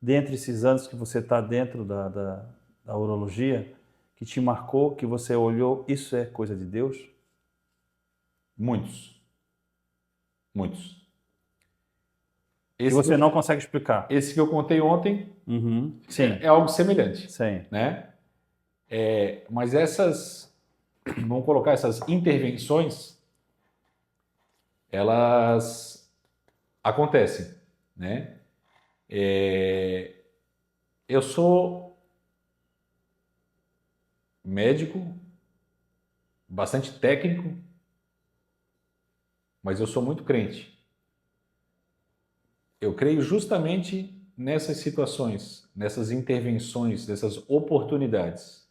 dentre esses anos que você está dentro da urologia, que te marcou, que você olhou, isso é coisa de Deus? Muitos. Muitos. E você não consegue explicar? Esse que eu contei ontem Sim. é algo semelhante. Sim. Né? Mas vamos colocar essas intervenções, elas acontecem. Né? Eu sou médico, bastante técnico, mas eu sou muito crente. Eu creio justamente nessas situações, nessas intervenções, nessas oportunidades.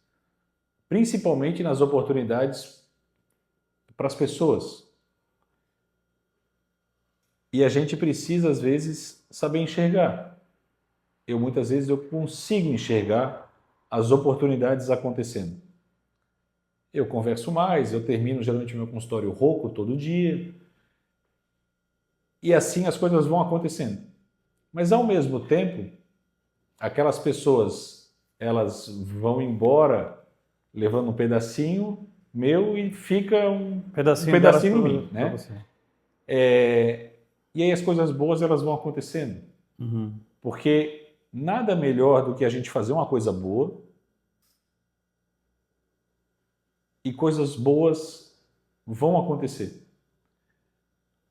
Principalmente nas oportunidades para as pessoas. E a gente precisa, às vezes, saber enxergar. Muitas vezes, eu consigo enxergar as oportunidades acontecendo. Eu converso mais, eu termino geralmente o meu consultório rouco todo dia. E assim as coisas vão acontecendo. Mas, ao mesmo tempo, aquelas pessoas, elas vão embora levando um pedacinho meu e fica um pedacinho em mim, né? E aí as coisas boas, elas vão acontecendo. Porque nada melhor do que a gente fazer uma coisa boa e coisas boas vão acontecer.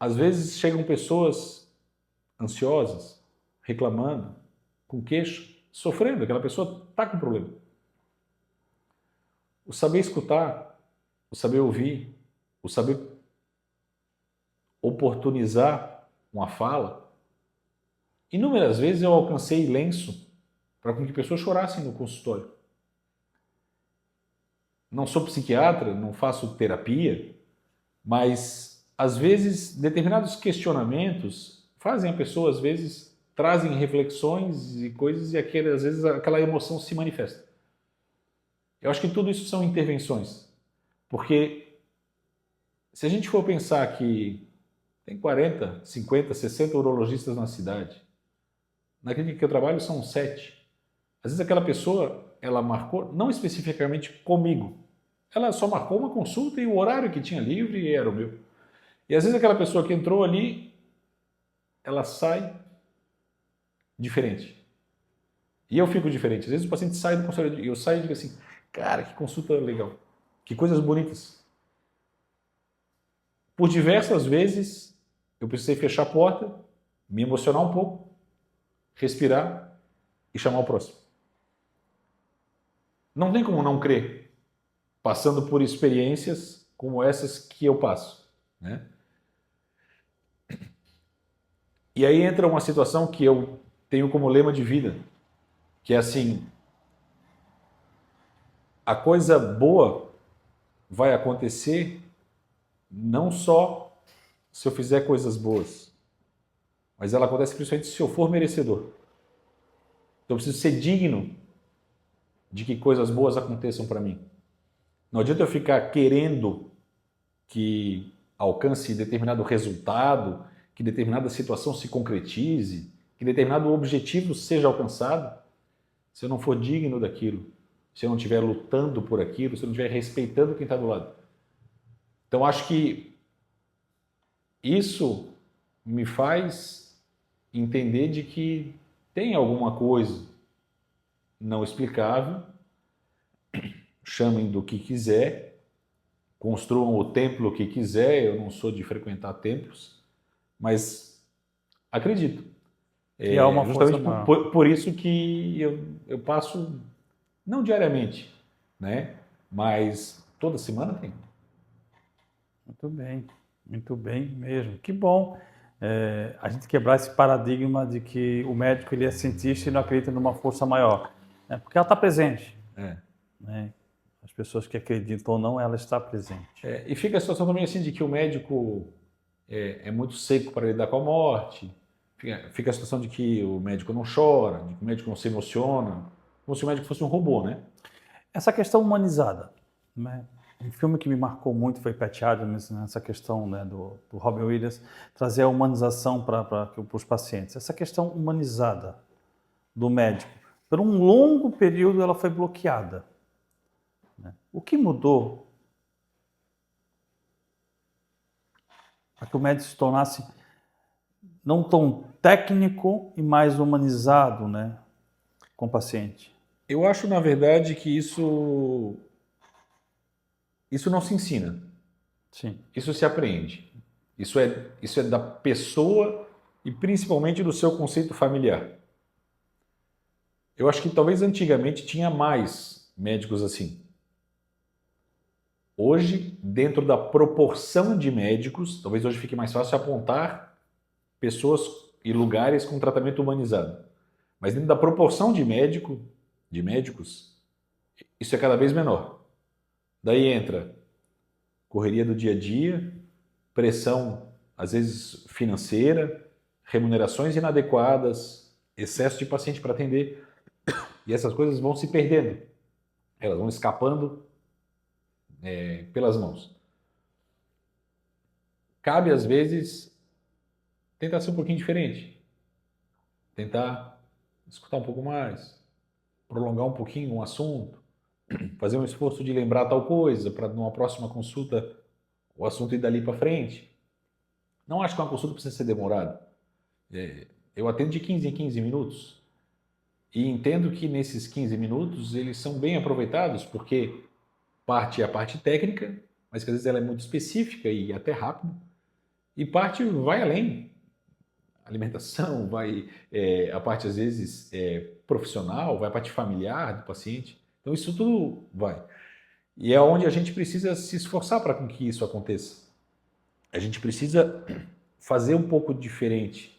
Às vezes chegam pessoas ansiosas, reclamando, com queixa, sofrendo, aquela pessoa está com problema. O saber escutar, o saber ouvir, o saber oportunizar uma fala. Inúmeras vezes eu alcancei lenço para que pessoas chorassem no consultório. Não sou psiquiatra, não faço terapia, mas às vezes determinados questionamentos fazem a pessoa, às vezes, trazem reflexões e coisas e às vezes aquela emoção se manifesta. Eu acho que tudo isso são intervenções, porque se a gente for pensar que tem 40, 50, 60 urologistas na cidade, na clínica que eu trabalho são 7. Às vezes aquela pessoa, ela marcou, não especificamente comigo, ela só marcou uma consulta e o horário que tinha livre era o meu. E às vezes aquela pessoa que entrou ali, ela sai diferente. E eu fico diferente. Às vezes o paciente sai do consultório e eu saio e digo assim, cara, que consulta legal, que coisas bonitas. Por diversas vezes, eu precisei fechar a porta, me emocionar um pouco, respirar e chamar o próximo. Não tem como não crer, passando por experiências como essas que eu passo, né? E aí entra uma situação que eu tenho como lema de vida, que é assim, a coisa boa vai acontecer não só se eu fizer coisas boas, mas ela acontece principalmente se eu for merecedor. Então eu preciso ser digno de que coisas boas aconteçam para mim. Não adianta eu ficar querendo que alcance determinado resultado, que determinada situação se concretize, que determinado objetivo seja alcançado, se eu não for digno daquilo, se eu não estiver lutando por aquilo, se eu não estiver respeitando quem está do lado. Então acho que isso me faz entender de que tem alguma coisa não explicável, chamem do que quiser, construam o templo que quiser, eu não sou de frequentar templos, mas acredito. Que é uma justamente força por isso que eu passo, não diariamente, né? Mas toda semana tem. Muito bem mesmo. Que bom a gente quebrar esse paradigma de que o médico ele é cientista e não acredita numa força maior, né? Porque ela está presente. Né? As pessoas que acreditam ou não, ela está presente. E fica a situação também assim de que o médico é muito seco para lidar com a morte, fica a situação de que o médico não chora, de que o médico não se emociona, como se o médico fosse um robô, né? Essa questão humanizada, né? Um filme que me marcou muito foi Pat Adams, nessa questão, né, do Robin Williams, trazer a humanização para os pacientes. Essa questão humanizada do médico, por um longo período ela foi bloqueada. Né? O que mudou para que o médico se tornasse não tão técnico e mais humanizado, né, com o paciente? Eu acho, na verdade, que isso não se ensina. Sim. Isso se aprende. Isso é da pessoa e principalmente do seu conceito familiar. Eu acho que talvez antigamente tinha mais médicos assim. Hoje, dentro da proporção de médicos, talvez hoje fique mais fácil apontar pessoas e lugares com tratamento humanizado. Mas dentro da proporção de médicos, isso é cada vez menor. Daí entra correria do dia a dia, pressão, às vezes, financeira, remunerações inadequadas, excesso de paciente para atender, e essas coisas vão se perdendo, elas vão escapando pelas mãos. Cabe, às vezes, tentar ser um pouquinho diferente, tentar escutar um pouco mais, prolongar um pouquinho um assunto, fazer um esforço de lembrar tal coisa, para numa próxima consulta o assunto ir dali para frente. Não acho que uma consulta precisa ser demorada. Eu atendo de 15 em 15 minutos e entendo que nesses 15 minutos eles são bem aproveitados, porque parte é a parte técnica, mas que às vezes ela é muito específica e até rápida, e parte vai além. Alimentação, vai a parte às vezes profissional, vai a parte familiar do paciente. Então isso tudo vai. E é onde a gente precisa se esforçar para que isso aconteça. A gente precisa fazer um pouco diferente.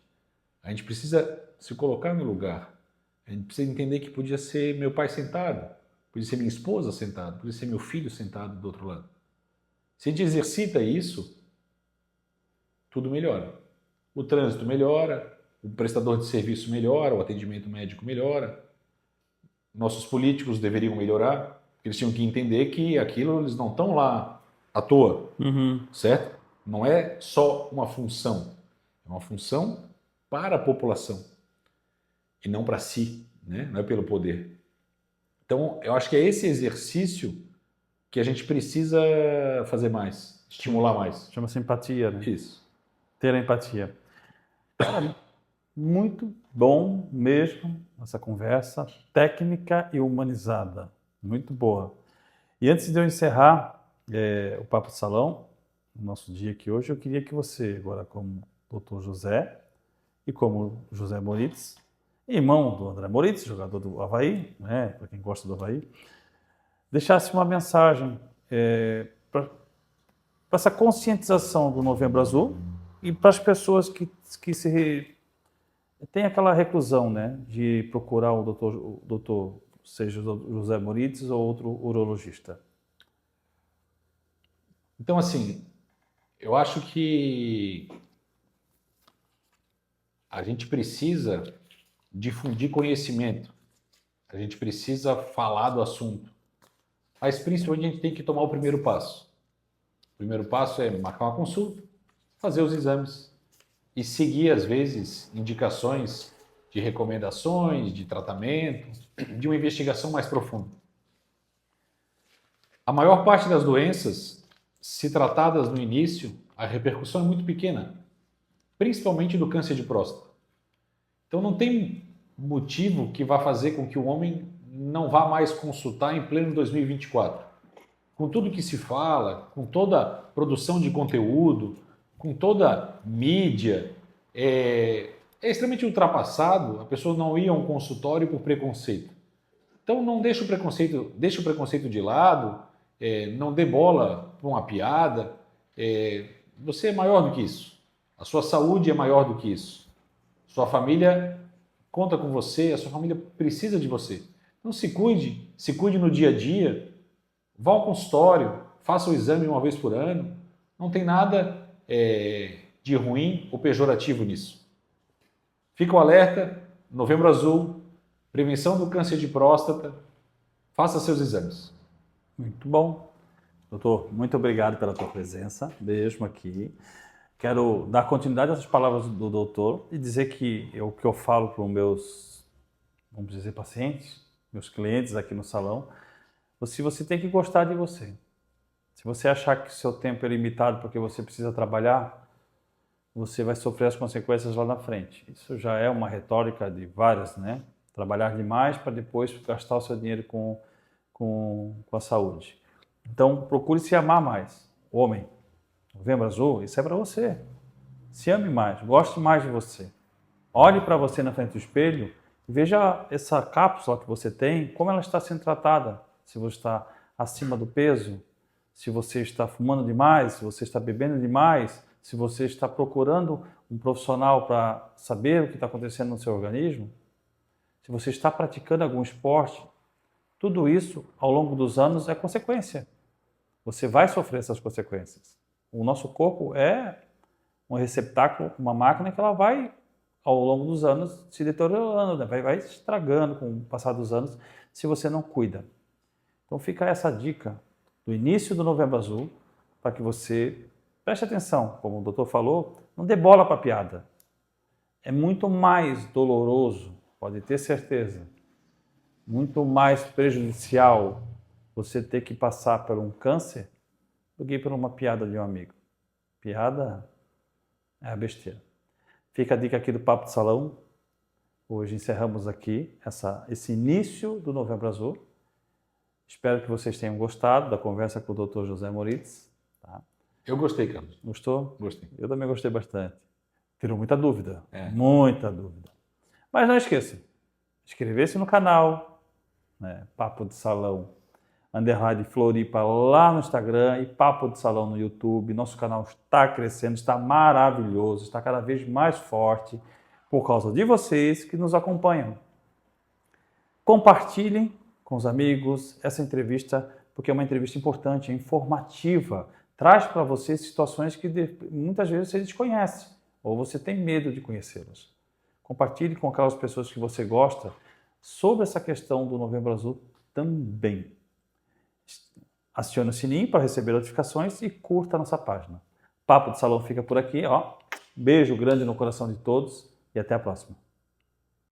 A gente precisa se colocar no lugar. A gente precisa entender que podia ser meu pai sentado, podia ser minha esposa sentada, podia ser meu filho sentado do outro lado. Se a gente exercita isso, tudo melhora. O trânsito melhora, o prestador de serviço melhora, o atendimento médico melhora. Nossos políticos deveriam melhorar, porque eles tinham que entender que aquilo eles não estão lá à toa, certo? Não é só uma função, é uma função para a população e não para si, né? Não é pelo poder. Então, eu acho que é esse exercício que a gente precisa fazer mais, estimular mais. Chama-se empatia, né? Isso. Ter a empatia. Cara, muito bom mesmo essa conversa, técnica e humanizada. Muito boa. E antes de eu encerrar o Papo de Salão, o nosso dia aqui hoje, eu queria que você, agora como Dr. José e como José Moritz, irmão do André Moritz, jogador do Avaí, né, para quem gosta do Avaí, deixasse uma mensagem para essa conscientização do Novembro Azul e para as pessoas que têm aquela reclusão, né, de procurar o doutor, seja o José Moritz ou outro urologista. Então, assim, eu acho que a gente precisa difundir conhecimento, a gente precisa falar do assunto, mas principalmente a gente tem que tomar o primeiro passo. O primeiro passo é marcar uma consulta, fazer os exames e seguir, às vezes, indicações de recomendações, de tratamento, de uma investigação mais profunda. A maior parte das doenças, se tratadas no início, a repercussão é muito pequena, principalmente do câncer de próstata. Então não tem motivo que vá fazer com que o homem não vá mais consultar em pleno 2024. Com tudo que se fala, com toda a produção de conteúdo, com toda a mídia, é extremamente ultrapassado a pessoa não ir a um consultório por preconceito. Então não deixa o preconceito de lado, não dê bola para uma piada. Você é maior do que isso. A sua saúde é maior do que isso. Sua família conta com você, a sua família precisa de você. Então se cuide no dia a dia, vá ao consultório, faça o exame uma vez por ano. Não tem nada de ruim ou pejorativo nisso. Fica o alerta, Novembro Azul, prevenção do câncer de próstata, faça seus exames. Muito bom. Doutor, muito obrigado pela tua presença, mesmo aqui. Quero dar continuidade às palavras do doutor e dizer que o que eu falo para os meus, vamos dizer, pacientes, meus clientes aqui no salão, você tem que gostar de você. Se você achar que o seu tempo é limitado porque você precisa trabalhar, você vai sofrer as consequências lá na frente. Isso já é uma retórica de várias, né? Trabalhar demais para depois gastar o seu dinheiro com a saúde. Então, procure se amar mais. Homem, Novembro Azul, isso é para você. Se ame mais, goste mais de você. Olhe para você na frente do espelho e veja essa cápsula que você tem, como ela está sendo tratada. Se você está acima do peso, se você está fumando demais, se você está bebendo demais, se você está procurando um profissional para saber o que está acontecendo no seu organismo, se você está praticando algum esporte, tudo isso, ao longo dos anos, é consequência. você vai sofrer essas consequências. O nosso corpo é um receptáculo, uma máquina que ela vai, ao longo dos anos, se deteriorando, né? vai estragando com o passar dos anos, se você não cuida. Então fica essa dica do início do Novembro Azul, para que você preste atenção, como o doutor falou, não dê bola para a piada. É muito mais doloroso, pode ter certeza, muito mais prejudicial você ter que passar por um câncer do que por uma piada de um amigo. Piada é a besteira. Fica a dica aqui do Papo de Salão. Hoje encerramos aqui esse início do Novembro Azul. Espero que vocês tenham gostado da conversa com o Dr. José Moritz. Tá? Eu gostei, Carlos. Gostou? Gostei. Eu também gostei bastante. Tirou muita dúvida. Muita dúvida. Mas não esqueça, inscrever-se no canal, né? Papo de Salão _ Floripa lá no Instagram e Papo de Salão no YouTube. Nosso canal está crescendo, está maravilhoso, está cada vez mais forte por causa de vocês que nos acompanham. Compartilhem com os amigos essa entrevista, porque é uma entrevista importante, é informativa. Traz para você situações que muitas vezes você desconhece ou você tem medo de conhecê-las. Compartilhe com aquelas pessoas que você gosta sobre essa questão do Novembro Azul também. Acione o sininho para receber notificações e curta a nossa página. Papo de Salão fica por aqui. Beijo grande no coração de todos e até a próxima.